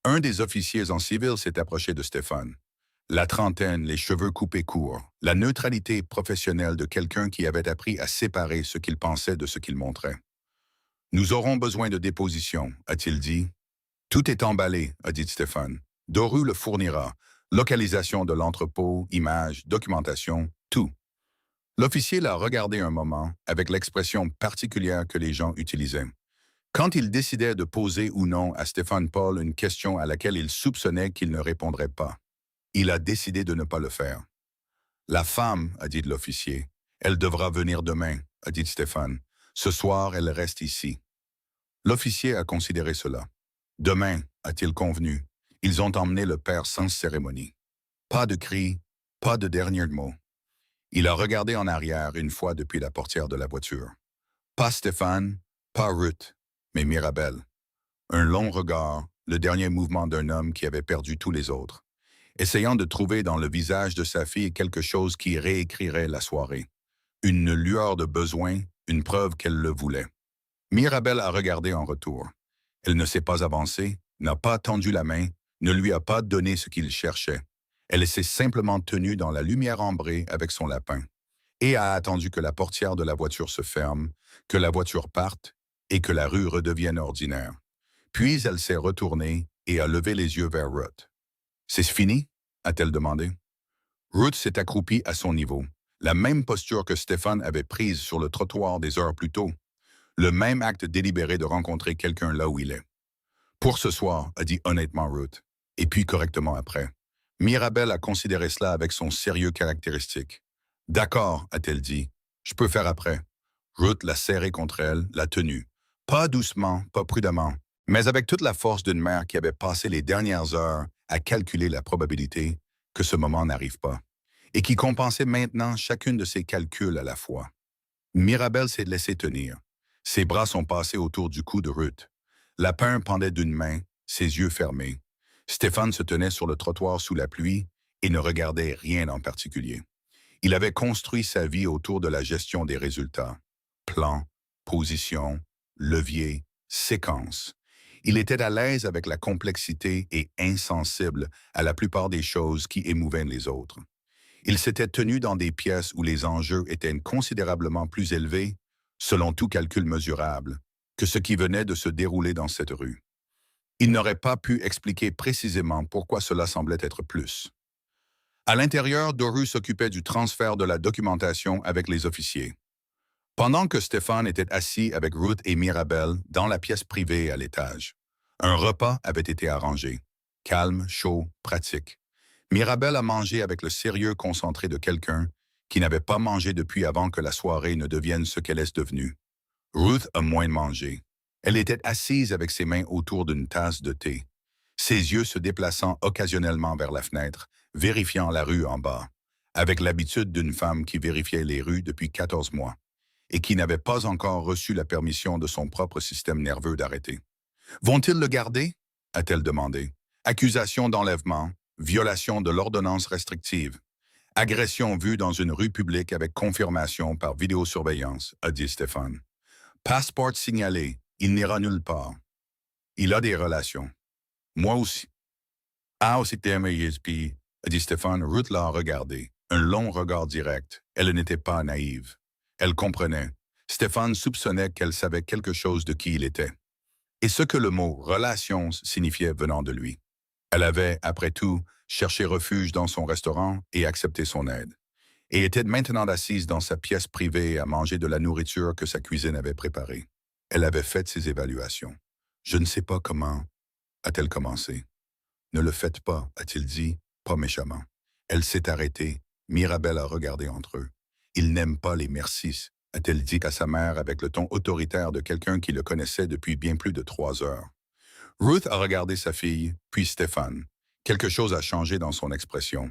Speaker 1: Un des officiers en civil s'est approché de Stéphane. La trentaine, les cheveux coupés courts, la neutralité professionnelle de quelqu'un qui avait appris à séparer ce qu'il pensait de ce qu'il montrait. « Nous aurons besoin de déposition », a-t-il dit. « Tout est emballé », a dit Stéphane. « Doru le fournira. Localisation de l'entrepôt, images, documentation, tout. » L'officier l'a regardé un moment avec l'expression particulière que les gens utilisaient. Quand il décidait de poser ou non à Stéphane Paul une question à laquelle il soupçonnait qu'il ne répondrait pas, il a décidé de ne pas le faire. « La femme, a dit l'officier, elle devra venir demain, a dit Stéphane. Ce soir, elle reste ici. » L'officier a considéré cela. « Demain, a-t-il convenu, ils ont emmené le père sans cérémonie. Pas de cris, pas de dernier mot. » Il a regardé en arrière une fois depuis la portière de la voiture. Pas Stéphane, pas Ruth, mais Mirabel. Un long regard, le dernier mouvement d'un homme qui avait perdu tous les autres, essayant de trouver dans le visage de sa fille quelque chose qui réécrirait la soirée. Une lueur de besoin, une preuve qu'elle le voulait. Mirabel a regardé en retour. Elle ne s'est pas avancée, n'a pas tendu la main, ne lui a pas donné ce qu'il cherchait. Elle s'est simplement tenue dans la lumière ambrée avec son lapin et a attendu que la portière de la voiture se ferme, que la voiture parte et que la rue redevienne ordinaire. Puis elle s'est retournée et a levé les yeux vers Ruth. C'est fini? A-t-elle demandé. Ruth s'est accroupie à son niveau, la même posture que Stéphane avait prise sur le trottoir des heures plus tôt, le même acte délibéré de rencontrer quelqu'un là où il est. Pour ce soir, a dit honnêtement Ruth, et puis correctement après. Mirabelle a considéré cela avec son sérieux caractéristique. D'accord, a-t-elle dit, je peux faire après. Ruth l'a serré contre elle, l'a tenue. Pas doucement, pas prudemment, mais avec toute la force d'une mère qui avait passé les dernières heures à calculer la probabilité que ce moment n'arrive pas, et qui compensait maintenant chacune de ses calculs à la fois. Mirabelle s'est laissée tenir. Ses bras sont passés autour du cou de Ruth. Lapin pendait d'une main, ses yeux fermés. Stéphane se tenait sur le trottoir sous la pluie et ne regardait rien en particulier. Il avait construit sa vie autour de la gestion des résultats. Plan, position, levier, séquence. Il était à l'aise avec la complexité et insensible à la plupart des choses qui émouvaient les autres. Il s'était tenu dans des pièces où les enjeux étaient considérablement plus élevés, selon tout calcul mesurable, que ce qui venait de se dérouler dans cette rue. Il n'aurait pas pu expliquer précisément pourquoi cela semblait être plus. À l'intérieur, Doru s'occupait du transfert de la documentation avec les officiers. Pendant que Stéphane était assis avec Ruth et Mirabelle dans la pièce privée à l'étage, un repas avait été arrangé. Calme, chaud, pratique. Mirabelle a mangé avec le sérieux concentré de quelqu'un qui n'avait pas mangé depuis avant que la soirée ne devienne ce qu'elle est devenue. Ruth a moins mangé. Elle était assise avec ses mains autour d'une tasse de thé, ses yeux se déplaçant occasionnellement vers la fenêtre, vérifiant la rue en bas, avec l'habitude d'une femme qui vérifiait les rues depuis 14 mois et qui n'avait pas encore reçu la permission de son propre système nerveux d'arrêter. « Vont-ils le garder ?» a-t-elle demandé. « Accusation d'enlèvement, violation de l'ordonnance restrictive, agression vue dans une rue publique avec confirmation par vidéosurveillance, a dit Stéphane. Passeport signalé, il n'ira nulle part. Il a des relations. Moi aussi. Ah, aussi puis, a dit Stéphane. Ruth l'a regardé. Un long regard direct. Elle n'était pas naïve. Elle comprenait. Stéphane soupçonnait qu'elle savait quelque chose de qui il était. Et ce que le mot « relation » signifiait venant de lui. Elle avait, après tout, cherché refuge dans son restaurant et accepté son aide. Et était maintenant assise dans sa pièce privée à manger de la nourriture que sa cuisine avait préparée. Elle avait fait ses évaluations. « Je ne sais pas comment », a-t-elle commencé. « Ne le faites pas », a-t-il dit, pas méchamment. Elle s'est arrêtée. Mirabelle a regardé entre eux. « Il n'aime pas les merci », a-t-elle dit à sa mère avec le ton autoritaire de quelqu'un qui le connaissait depuis bien plus de 3 heures. Ruth a regardé sa fille, puis Stéphane. Quelque chose a changé dans son expression.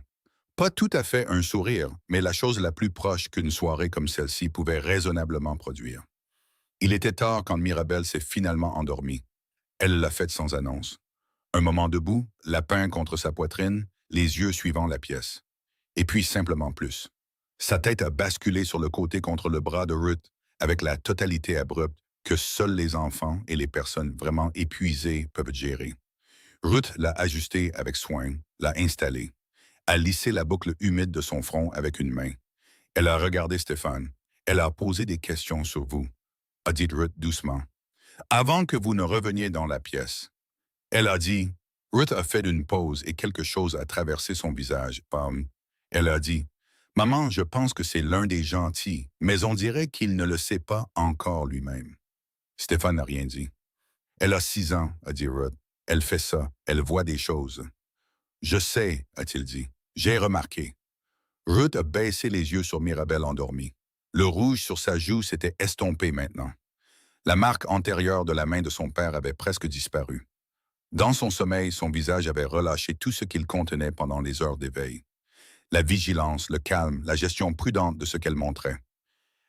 Speaker 1: Pas tout à fait un sourire, mais la chose la plus proche qu'une soirée comme celle-ci pouvait raisonnablement produire. Il était tard quand Mirabelle s'est finalement endormie. Elle l'a fait sans annonce. Un moment debout, lapin contre sa poitrine, les yeux suivant la pièce. Et puis simplement plus. Sa tête a basculé sur le côté contre le bras de Ruth, avec la totalité abrupte que seuls les enfants et les personnes vraiment épuisées peuvent gérer. Ruth l'a ajusté avec soin, l'a installé, a lissé la boucle humide de son front avec une main. Elle a regardé Stéphane. Elle a posé des questions sur vous, a dit Ruth doucement. Avant que vous ne reveniez dans la pièce. Elle a dit, Ruth a fait une pause et quelque chose a traversé son visage. Elle a dit, Maman, je pense que c'est l'un des gentils, mais on dirait qu'il ne le sait pas encore lui-même. Stéphane n'a rien dit. Elle a 6 ans, a dit Ruth. Elle fait ça, elle voit des choses. Je sais, a-t-il dit. J'ai remarqué. Ruth a baissé les yeux sur Mirabelle endormie. Le rouge sur sa joue s'était estompé maintenant. La marque antérieure de la main de son père avait presque disparu. Dans son sommeil, son visage avait relâché tout ce qu'il contenait pendant les heures d'éveil. La vigilance, le calme, la gestion prudente de ce qu'elle montrait.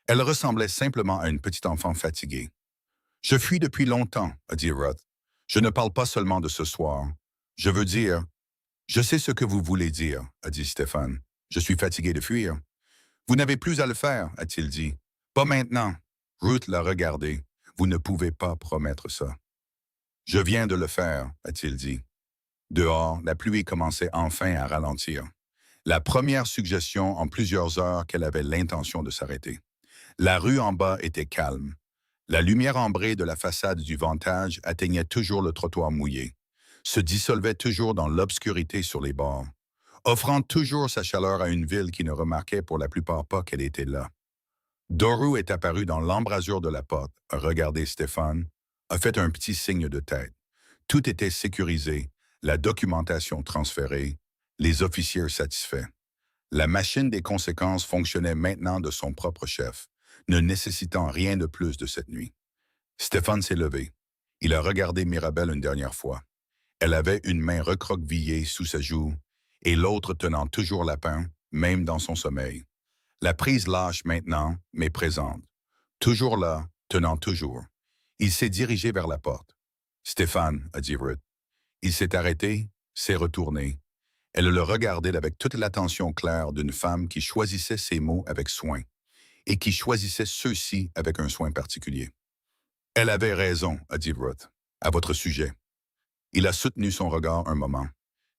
Speaker 1: Elle ressemblait simplement à une petite enfant fatiguée. « Je fuis depuis longtemps, » a dit Ruth. « Je ne parle pas seulement de ce soir. Je veux dire... »« Je sais ce que vous voulez dire, » a dit Stéphane. « Je suis fatigué de fuir. »« Vous n'avez plus à le faire, » a-t-il dit. « Pas maintenant. » Ruth l'a regardé. « Vous ne pouvez pas promettre ça. »« Je viens de le faire, » a-t-il dit. Dehors, la pluie commençait enfin à ralentir. La première suggestion en plusieurs heures qu'elle avait l'intention de s'arrêter. La rue en bas était calme. La lumière ambrée de la façade du Vantage atteignait toujours le trottoir mouillé, se dissolvait toujours dans l'obscurité sur les bords, offrant toujours sa chaleur à une ville qui ne remarquait pour la plupart pas qu'elle était là. Doru est apparu dans l'embrasure de la porte, a regardé Stéphane, a fait un petit signe de tête. Tout était sécurisé, la documentation transférée, les officiers satisfaits. La machine des conséquences fonctionnait maintenant de son propre chef, ne nécessitant rien de plus de cette nuit. Stéphane s'est levé. Il a regardé Mirabelle une dernière fois. Elle avait une main recroquevillée sous sa joue et l'autre tenant toujours la pain, même dans son sommeil. La prise lâche maintenant, mais présente. Toujours là, tenant toujours. Il s'est dirigé vers la porte. Stéphane, a dit Ruth. Il s'est arrêté, s'est retourné. Elle le regardait avec toute l'attention claire d'une femme qui choisissait ses mots avec soin et qui choisissait ceux-ci avec un soin particulier. Elle avait raison, a dit Ruth, à votre sujet. Il a soutenu son regard un moment.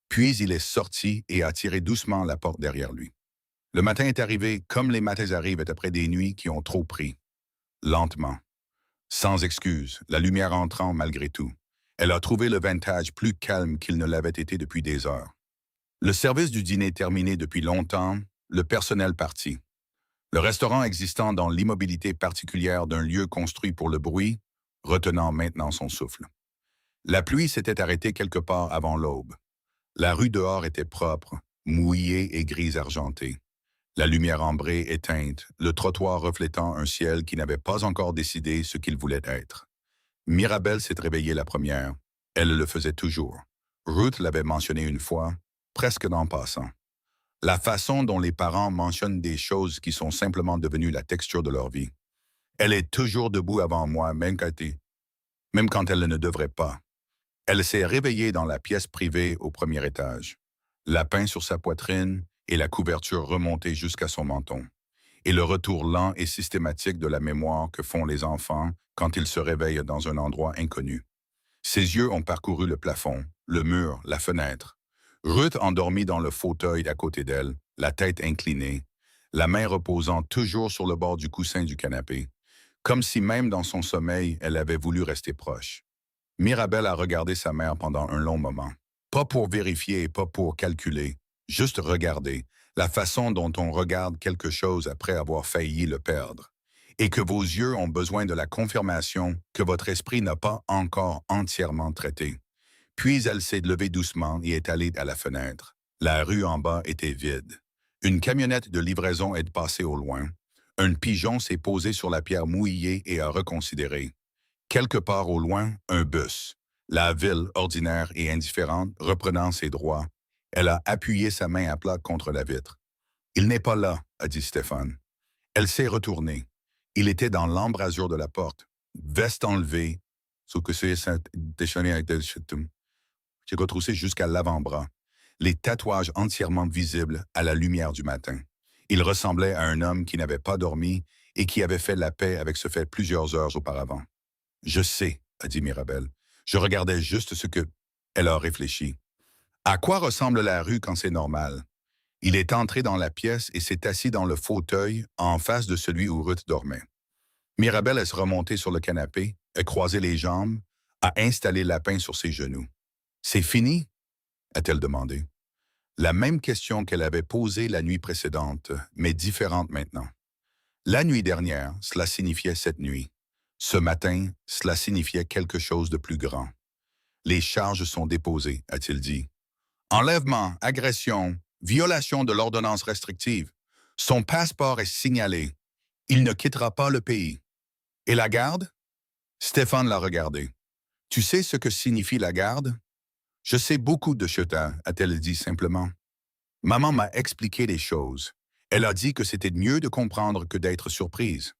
Speaker 1: Puis il est sorti et a tiré doucement la porte derrière lui. Le matin est arrivé comme les matins arrivent après des nuits qui ont trop pris. Lentement. Sans excuse, la lumière entrant malgré tout. Elle a trouvé le Vantage plus calme qu'il ne l'avait été depuis des heures. Le service du dîner terminé depuis longtemps, le personnel parti. Le restaurant existant dans l'immobilité particulière d'un lieu construit pour le bruit, retenant maintenant son souffle. La pluie s'était arrêtée quelque part avant l'aube. La rue dehors était propre, mouillée et grise argentée. La lumière ambrée éteinte, le trottoir reflétant un ciel qui n'avait pas encore décidé ce qu'il voulait être. Mirabelle s'est réveillée la première. Elle le faisait toujours. Ruth l'avait mentionné une fois, presque en passant. La façon dont les parents mentionnent des choses qui sont simplement devenues la texture de leur vie. Elle est toujours debout avant moi, même quand elle ne devrait pas. Elle s'est réveillée dans la pièce privée au premier étage. La pain sur sa poitrine et la couverture remontée jusqu'à son menton. Et le retour lent et systématique de la mémoire que font les enfants quand ils se réveillent dans un endroit inconnu. Ses yeux ont parcouru le plafond, le mur, la fenêtre. Ruth endormie dans le fauteuil à côté d'elle, la tête inclinée, la main reposant toujours sur le bord du coussin du canapé, comme si même dans son sommeil, elle avait voulu rester proche. Mirabelle a regardé sa mère pendant un long moment. Pas pour vérifier et pas pour calculer, juste regarder, la façon dont on regarde quelque chose après avoir failli le perdre. Et que vos yeux ont besoin de la confirmation que votre esprit n'a pas encore entièrement traité. Puis elle s'est levée doucement et est allée à la fenêtre. La rue en bas était vide. Une camionnette de livraison est passée au loin. Un pigeon s'est posé sur la pierre mouillée et a reconsidéré. Quelque part au loin, un bus. La ville, ordinaire et indifférente, reprenant ses droits. Elle a appuyé sa main à plat contre la vitre. « Il n'est pas là », a dit Stéphane. Elle s'est retournée. Il était dans l'embrasure de la porte, veste enlevée, j'ai retroussé jusqu'à l'avant-bras, les tatouages entièrement visibles à la lumière du matin. Il ressemblait à un homme qui n'avait pas dormi et qui avait fait la paix avec ce fait plusieurs heures auparavant. « Je sais », a dit Mirabelle. « Je regardais juste ce que... » Elle a réfléchi. « À quoi ressemble la rue quand c'est normal? » Il est entré dans la pièce et s'est assis dans le fauteuil en face de celui où Ruth dormait. Mirabelle est remontée sur le canapé, a croisé les jambes, a installé Lapin sur ses genoux. « C'est fini ?» a-t-elle demandé. La même question qu'elle avait posée la nuit précédente, mais différente maintenant. La nuit dernière, cela signifiait cette nuit. Ce matin, cela signifiait quelque chose de plus grand. « Les charges sont déposées », a-t-il dit. « Enlèvement, agression, violation de l'ordonnance restrictive. Son passeport est signalé. Il ne quittera pas le pays. Et la garde? » Stéphane l'a regardé. « Tu sais ce que signifie la garde? »« Je sais beaucoup de cheta, a-t-elle dit simplement. « Maman m'a expliqué les choses. Elle a dit que c'était mieux de comprendre que d'être surprise. »«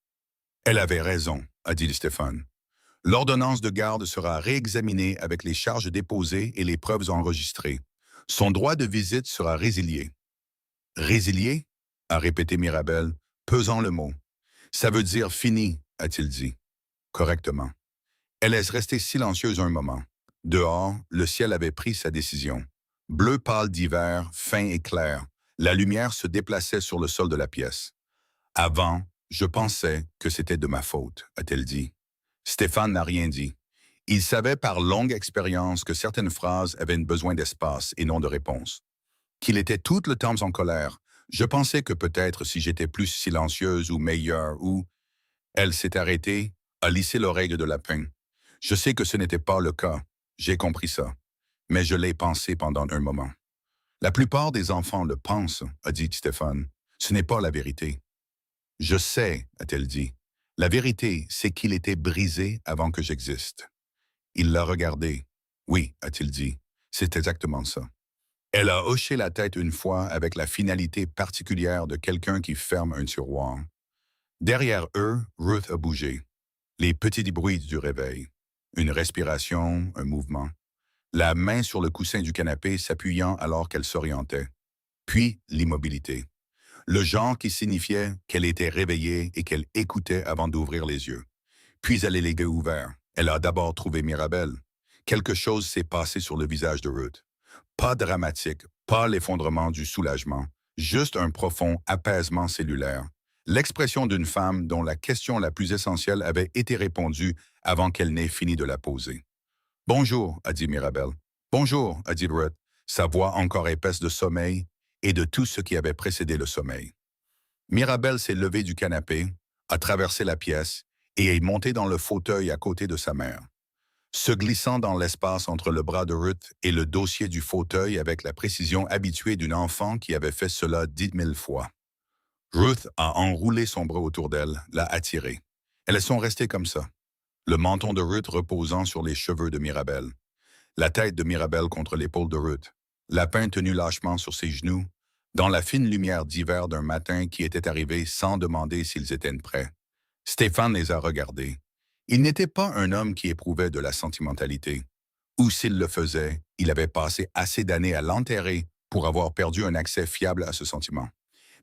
Speaker 1: Elle avait raison, » a dit Stéphane. « L'ordonnance de garde sera réexaminée avec les charges déposées et les preuves enregistrées. Son droit de visite sera résilié. »« Résilié ?» a répété Mirabelle, pesant le mot. « Ça veut dire fini, a-t-il dit. Correctement. Elle est restée silencieuse un moment. Dehors, le ciel avait pris sa décision. Bleu pâle d'hiver, fin et clair, La lumière se déplaçait sur le sol de la pièce. Avant, je pensais que c'était de ma faute, a-t-elle dit. Stéphane n'a rien dit. Il savait par longue expérience que certaines phrases avaient besoin d'espace et non de réponse. Qu'il était tout le temps en colère. Je pensais que peut-être si j'étais plus silencieuse ou meilleure ou... Elle s'est arrêtée, a lissé l'oreille de lapin. Je sais que ce n'était pas le cas. J'ai compris ça. Mais je l'ai pensé pendant un moment. La plupart des enfants le pensent, a dit Stéphane. Ce n'est pas la vérité. Je sais, a-t-elle dit. La vérité, c'est qu'il était brisé avant que j'existe. Il l'a regardé. Oui, a-t-il dit. C'est exactement ça. Elle a hoché la tête une fois avec la finalité particulière de quelqu'un qui ferme un tiroir. Derrière eux, Ruth a bougé. Les petits bruits du réveil. Une respiration, un mouvement. La main sur le coussin du canapé s'appuyant alors qu'elle s'orientait. Puis l'immobilité. Le genre qui signifiait qu'elle était réveillée et qu'elle écoutait avant d'ouvrir les yeux. Puis elle est les yeux ouverts. Elle a d'abord trouvé Mirabel. Quelque chose s'est passé sur le visage de Ruth. Pas dramatique, pas l'effondrement du soulagement, juste un profond apaisement cellulaire. L'expression d'une femme dont la question la plus essentielle avait été répondue avant qu'elle n'ait fini de la poser. « Bonjour », a dit Mirabel. « Bonjour », a dit Ruth, sa voix encore épaisse de sommeil et de tout ce qui avait précédé le sommeil. Mirabel s'est levée du canapé, a traversé la pièce et est montée dans le fauteuil à côté de sa mère. Se glissant dans l'espace entre le bras de Ruth et le dossier du fauteuil avec la précision habituée d'une enfant qui avait fait cela 10 000 fois. Ruth a enroulé son bras autour d'elle, l'a attirée. Elles sont restées comme ça, le menton de Ruth reposant sur les cheveux de Mirabel, la tête de Mirabel contre l'épaule de Ruth, Lapin tenu lâchement sur ses genoux, dans la fine lumière d'hiver d'un matin qui était arrivé sans demander s'ils étaient prêts. Stéphane les a regardés. Il n'était pas un homme qui éprouvait de la sentimentalité. Ou s'il le faisait, il avait passé assez d'années à l'enterrer pour avoir perdu un accès fiable à ce sentiment.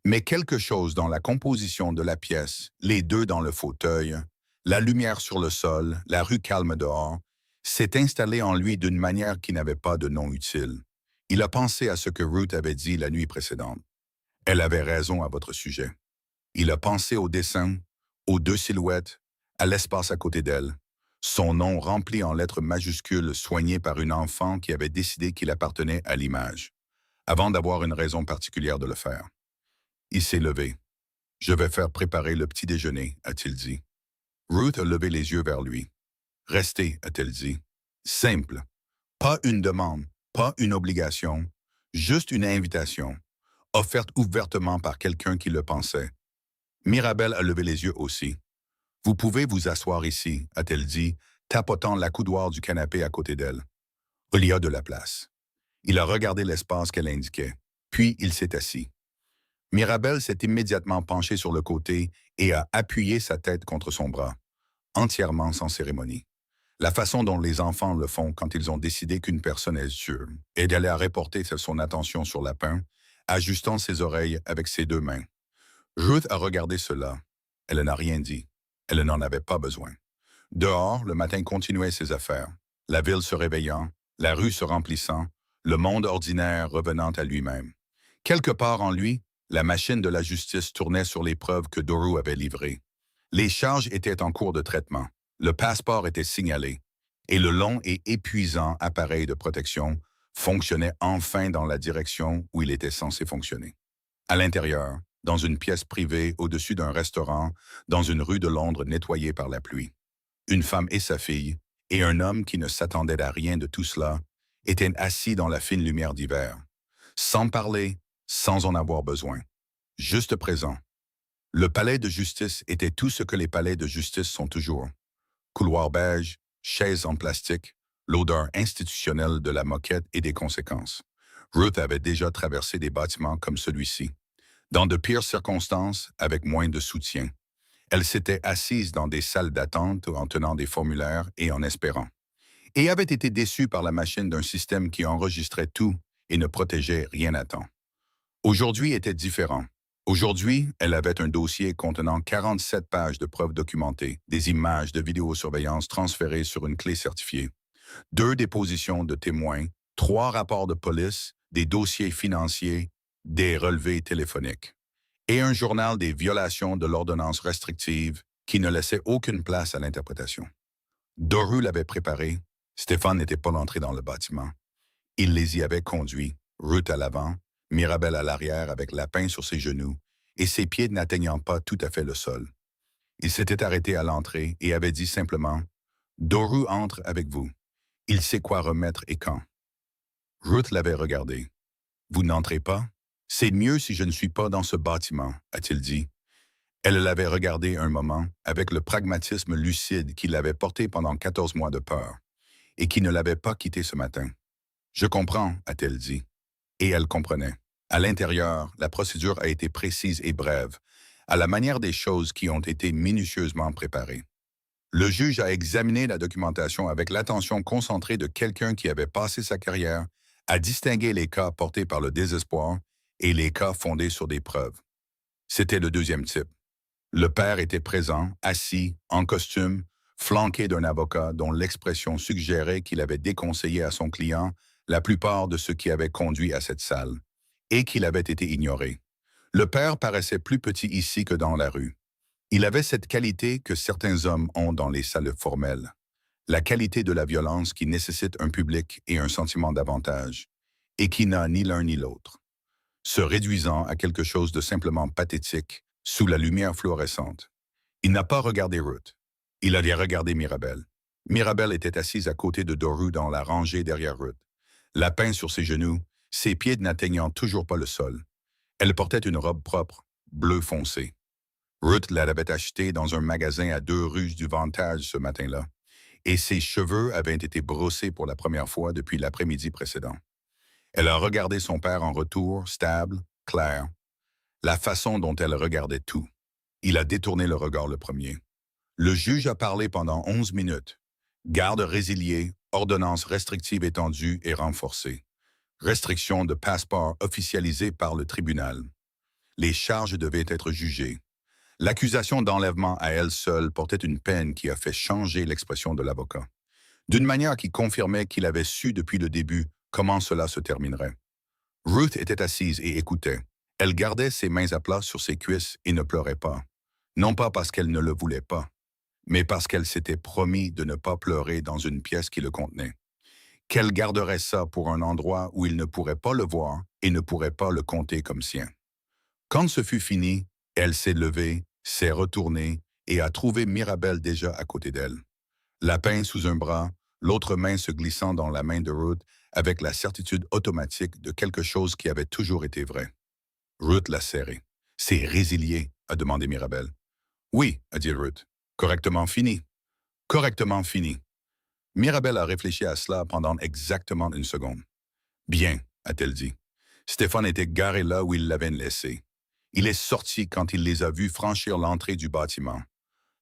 Speaker 1: Mais quelque chose dans la composition de la pièce, les deux dans le fauteuil, la lumière sur le sol, la rue calme dehors, s'est installé en lui d'une manière qui n'avait pas de nom utile. Il a pensé à ce que Ruth avait dit la nuit précédente. Elle avait raison à votre sujet. Il a pensé au dessin, aux deux silhouettes, à l'espace à côté d'elle, son nom rempli en lettres majuscules soigné par une enfant qui avait décidé qu'il appartenait à l'image, avant d'avoir une raison particulière de le faire. Il s'est levé. « Je vais faire préparer le petit déjeuner », a-t-il dit. Ruth a levé les yeux vers lui. « Restez », a-t-elle dit. Simple. Pas une demande, pas une obligation, juste une invitation, offerte ouvertement par quelqu'un qui le pensait. Mirabel a levé les yeux aussi. « Vous pouvez vous asseoir ici », a-t-elle dit, tapotant l'accoudoir du canapé à côté d'elle. Il y a de la place. Il a regardé l'espace qu'elle indiquait, puis il s'est assis. Mirabel s'est immédiatement penchée sur le côté et a appuyé sa tête contre son bras, entièrement sans cérémonie. La façon dont les enfants le font quand ils ont décidé qu'une personne est sûre, et d'aller à reporter son attention sur Lapin, ajustant ses oreilles avec ses deux mains. Ruth a regardé cela. Elle n'a rien dit. Elle n'en avait pas besoin. Dehors, le matin continuait ses affaires. La ville se réveillant, la rue se remplissant, le monde ordinaire revenant à lui-même. Quelque part en lui, la machine de la justice tournait sur les preuves que Doru avait livrées. Les charges étaient en cours de traitement. Le passeport était signalé. Et le long et épuisant appareil de protection fonctionnait enfin dans la direction où il était censé fonctionner. À l'intérieur, dans une pièce privée au-dessus d'un restaurant, dans une rue de Londres nettoyée par la pluie. Une femme et sa fille, et un homme qui ne s'attendait à rien de tout cela, étaient assis dans la fine lumière d'hiver, sans parler, sans en avoir besoin, juste présents. Le palais de justice était tout ce que les palais de justice sont toujours. Couloir beige, chaises en plastique, l'odeur institutionnelle de la moquette et des conséquences. Ruth avait déjà traversé des bâtiments comme celui-ci. Dans de pires circonstances, avec moins de soutien. Elle s'était assise dans des salles d'attente en tenant des formulaires et en espérant. Et avait été déçue par la machine d'un système qui enregistrait tout et ne protégeait rien à temps. Aujourd'hui était différent. Aujourd'hui, elle avait un dossier contenant 47 pages de preuves documentées, des images de vidéosurveillance transférées sur une clé certifiée, 2 dépositions de témoins, 3 rapports de police, des dossiers financiers des relevés téléphoniques et un journal des violations de l'ordonnance restrictive qui ne laissait aucune place à l'interprétation. Doru l'avait préparé. Stéphane n'était pas entré dans le bâtiment. Il les y avait conduits, Ruth à l'avant, Mirabel à l'arrière avec Lapin sur ses genoux et ses pieds n'atteignant pas tout à fait le sol. Il s'était arrêté à l'entrée et avait dit simplement « Doru entre avec vous. Il sait quoi remettre et quand. » Ruth l'avait regardé. « Vous n'entrez pas? C'est mieux si je ne suis pas dans ce bâtiment, a-t-il dit. Elle l'avait regardé un moment avec le pragmatisme lucide qui l'avait porté pendant 14 mois de peur et qui ne l'avait pas quitté ce matin. « Je comprends, a-t-elle dit. Et elle comprenait. À l'intérieur, la procédure a été précise et brève, à la manière des choses qui ont été minutieusement préparées. Le juge a examiné la documentation avec l'attention concentrée de quelqu'un qui avait passé sa carrière à distinguer les cas portés par le désespoir et les cas fondés sur des preuves. C'était le deuxième type. Le père était présent, assis, en costume, flanqué d'un avocat dont l'expression suggérait qu'il avait déconseillé à son client la plupart de ceux qui avaient conduit à cette salle, et qu'il avait été ignoré. Le père paraissait plus petit ici que dans la rue. Il avait cette qualité que certains hommes ont dans les salles formelles, la qualité de la violence qui nécessite un public et un sentiment d'avantage, et qui n'a ni l'un ni l'autre, se réduisant à quelque chose de simplement pathétique sous la lumière fluorescente. Il n'a pas regardé Ruth. Il a regardé Mirabel. Mirabel était assise à côté de Doru dans la rangée derrière Ruth, Lapin sur ses genoux, ses pieds n'atteignant toujours pas le sol. Elle portait une robe propre, bleu foncé. Ruth l'avait achetée dans un magasin à 2 rues du Vantage ce matin-là, et ses cheveux avaient été brossés pour la première fois depuis l'après-midi précédent. Elle a regardé son père en retour, stable, clair, la façon dont elle regardait tout. Il a détourné le regard le premier. Le juge a parlé pendant 11 minutes. Garde résiliée, ordonnance restrictive étendue et renforcée. Restriction de passeport officialisée par le tribunal. Les charges devaient être jugées. L'accusation d'enlèvement à elle seule portait une peine qui a fait changer l'expression de l'avocat, d'une manière qui confirmait qu'il avait su depuis le début comment cela se terminerait. Ruth était assise et écoutait. Elle gardait ses mains à plat sur ses cuisses et ne pleurait pas. Non pas parce qu'elle ne le voulait pas, mais parce qu'elle s'était promis de ne pas pleurer dans une pièce qui le contenait. Qu'elle garderait ça pour un endroit où il ne pourrait pas le voir et ne pourrait pas le compter comme sien. Quand ce fut fini, elle s'est levée, s'est retournée et a trouvé Mirabel déjà à côté d'elle. Lapin sous un bras, l'autre main se glissant dans la main de Ruth avec la certitude automatique de quelque chose qui avait toujours été vrai. Ruth l'a serré. « C'est résilié », a demandé Mirabel. « Oui », a dit Ruth. « Correctement fini. »« Correctement fini. » Mirabel a réfléchi à cela pendant exactement une seconde. « Bien », a-t-elle dit. Stéphane était garé là où il l'avait laissé. Il est sorti quand il les a vus franchir l'entrée du bâtiment,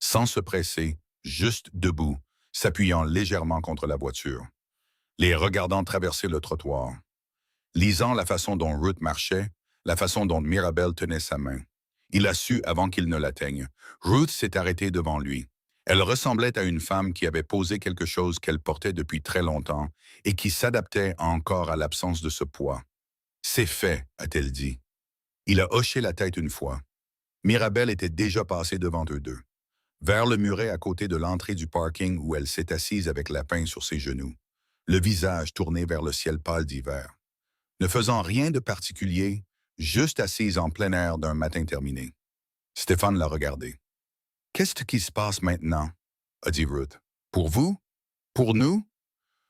Speaker 1: sans se presser, juste debout, s'appuyant légèrement contre la voiture, les regardant traverser le trottoir, lisant la façon dont Ruth marchait, la façon dont Mirabel tenait sa main. Il a su avant qu'il ne l'atteigne. Ruth s'est arrêtée devant lui. Elle ressemblait à une femme qui avait posé quelque chose qu'elle portait depuis très longtemps et qui s'adaptait encore à l'absence de ce poids. « C'est fait », a-t-elle dit. Il a hoché la tête une fois. Mirabel était déjà passée devant eux deux, vers le muret à côté de l'entrée du parking où elle s'est assise avec Lapin sur ses genoux, le visage tourné vers le ciel pâle d'hiver. Ne faisant rien de particulier, juste assise en plein air d'un matin terminé. Stéphane l'a regardé. « Qu'est-ce qui se passe maintenant ?» a dit Ruth. « Pour vous? Pour nous?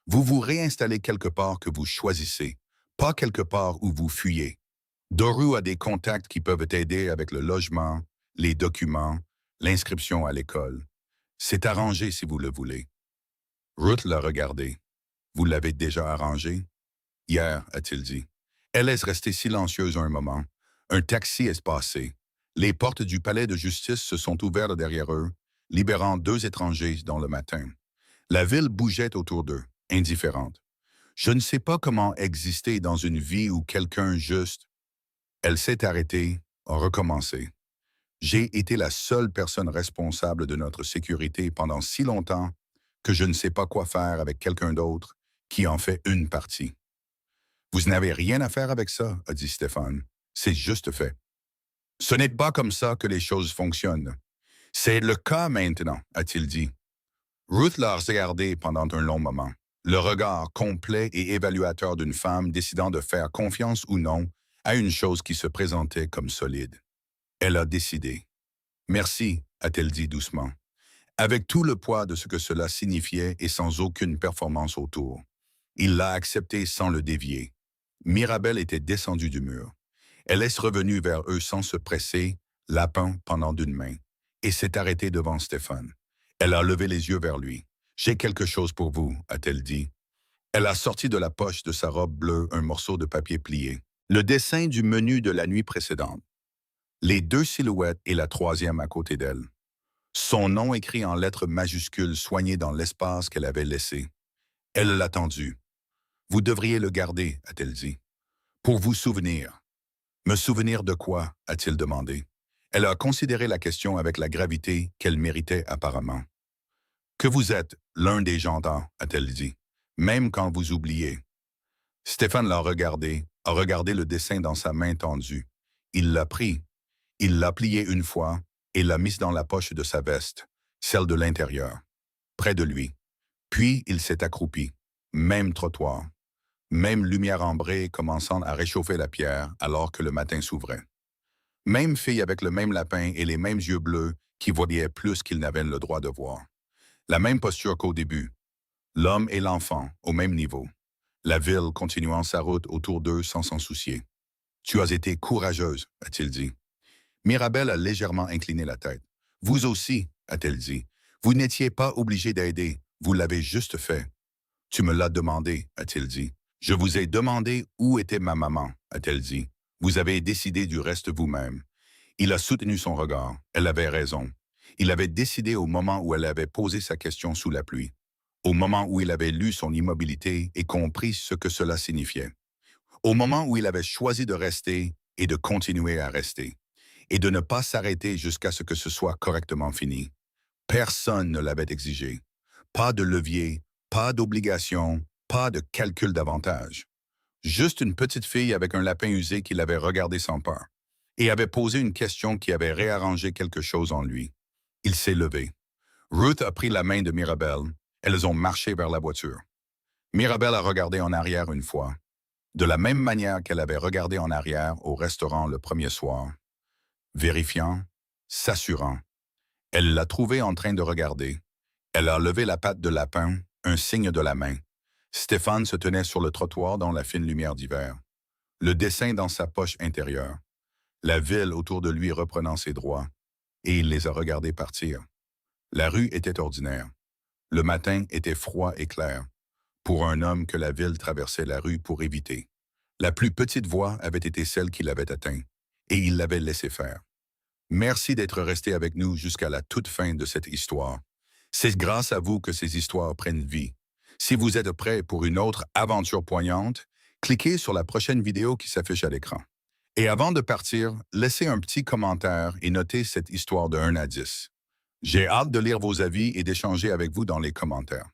Speaker 1: Vous vous réinstallez quelque part que vous choisissez, pas quelque part où vous fuyez. Doru a des contacts qui peuvent aider avec le logement, les documents, l'inscription à l'école. C'est arrangé si vous le voulez. » Ruth l'a regardé. « Vous l'avez déjà arrangé? » « Hier, a-t-il dit. » Elle est restée silencieuse un moment. Un taxi est passé. Les portes du palais de justice se sont ouvertes derrière eux, libérant 2 étrangers dans le matin. La ville bougeait autour d'eux, indifférente. Je ne sais pas comment exister dans une vie où quelqu'un juste... Elle s'est arrêtée, a recommencé. J'ai été la seule personne responsable de notre sécurité pendant si longtemps que je ne sais pas quoi faire avec quelqu'un d'autre qui en fait une partie. « Vous n'avez rien à faire avec ça, » a dit Stéphane. C'est juste fait. Ce n'est pas comme ça que les choses fonctionnent. C'est le cas maintenant, a-t-il dit. Ruth l'a regardé pendant un long moment, le regard complet et évaluateur d'une femme décidant de faire confiance ou non à une chose qui se présentait comme solide. Elle a décidé. Merci, a-t-elle dit doucement, avec tout le poids de ce que cela signifiait et sans aucune performance autour. Il l'a accepté sans le dévier. Mirabel était descendue du mur. Elle est revenue vers eux sans se presser, lapin pendant d'une main, et s'est arrêtée devant Stéphane. Elle a levé les yeux vers lui. « J'ai quelque chose pour vous », a-t-elle dit. Elle a sorti de la poche de sa robe bleue un morceau de papier plié. Le dessin du menu de la nuit précédente. Les deux silhouettes et la troisième à côté d'elle. Son nom écrit en lettres majuscules soignées dans l'espace qu'elle avait laissé. Elle l'a tendu. « Vous devriez le garder », a-t-elle dit. « Pour vous souvenir. » « Me souvenir de quoi ?» a-t-il demandé. Elle a considéré la question avec la gravité qu'elle méritait apparemment. « Que vous êtes l'un des gendarmes » a-t-elle dit, « même quand vous oubliez. » Stéphane l'a regardé, a regardé le dessin dans sa main tendue. Il l'a pris. Il l'a plié une fois et l'a mise dans la poche de sa veste, celle de l'intérieur, près de lui. Puis il s'est accroupi. Même trottoir. Même lumière ambrée commençant à réchauffer la pierre alors que le matin s'ouvrait. Même fille avec le même lapin et les mêmes yeux bleus qui voyaient plus qu'ils n'avaient le droit de voir. La même posture qu'au début. L'homme et l'enfant, au même niveau. La ville continuant sa route autour d'eux sans s'en soucier. « Tu as été courageuse », a-t-il dit. Mirabel a légèrement incliné la tête. « Vous aussi », a-t-elle dit. « Vous n'étiez pas obligé d'aider, vous l'avez juste fait. »« Tu me l'as demandé », a-t-il dit. « Je vous ai demandé où était ma maman, a-t-elle dit. Vous avez décidé du reste vous-même. » Il a soutenu son regard. Elle avait raison. Il avait décidé au moment où elle avait posé sa question sous la pluie. Au moment où il avait lu son immobilité et compris ce que cela signifiait. Au moment où il avait choisi de rester et de continuer à rester. Et de ne pas s'arrêter jusqu'à ce que ce soit correctement fini. Personne ne l'avait exigé. Pas de levier, pas d'obligation, pas de calcul d'avantage. Juste une petite fille avec un lapin usé qui l'avait regardé sans peur et avait posé une question qui avait réarrangé quelque chose en lui. Il s'est levé. Ruth a pris la main de Mirabel. Elles ont marché vers la voiture. Mirabel a regardé en arrière une fois, de la même manière qu'elle avait regardé en arrière au restaurant le premier soir, vérifiant, s'assurant. Elle l'a trouvé en train de regarder. Elle a levé la patte de lapin, un signe de la main. Stéphane se tenait sur le trottoir dans la fine lumière d'hiver. Le dessin dans sa poche intérieure. La ville autour de lui reprenant ses droits. Et il les a regardés partir. La rue était ordinaire. Le matin était froid et clair. Pour un homme que la ville traversait la rue pour éviter. La plus petite voie avait été celle qui l'avait atteint. Et il l'avait laissé faire. Merci d'être resté avec nous jusqu'à la toute fin de cette histoire. C'est grâce à vous que ces histoires prennent vie. Si vous êtes prêt pour une autre aventure poignante, cliquez sur la prochaine vidéo qui s'affiche à l'écran. Et avant de partir, laissez un petit commentaire et notez cette histoire de 1 à 10. J'ai hâte de lire vos avis et d'échanger avec vous dans les commentaires.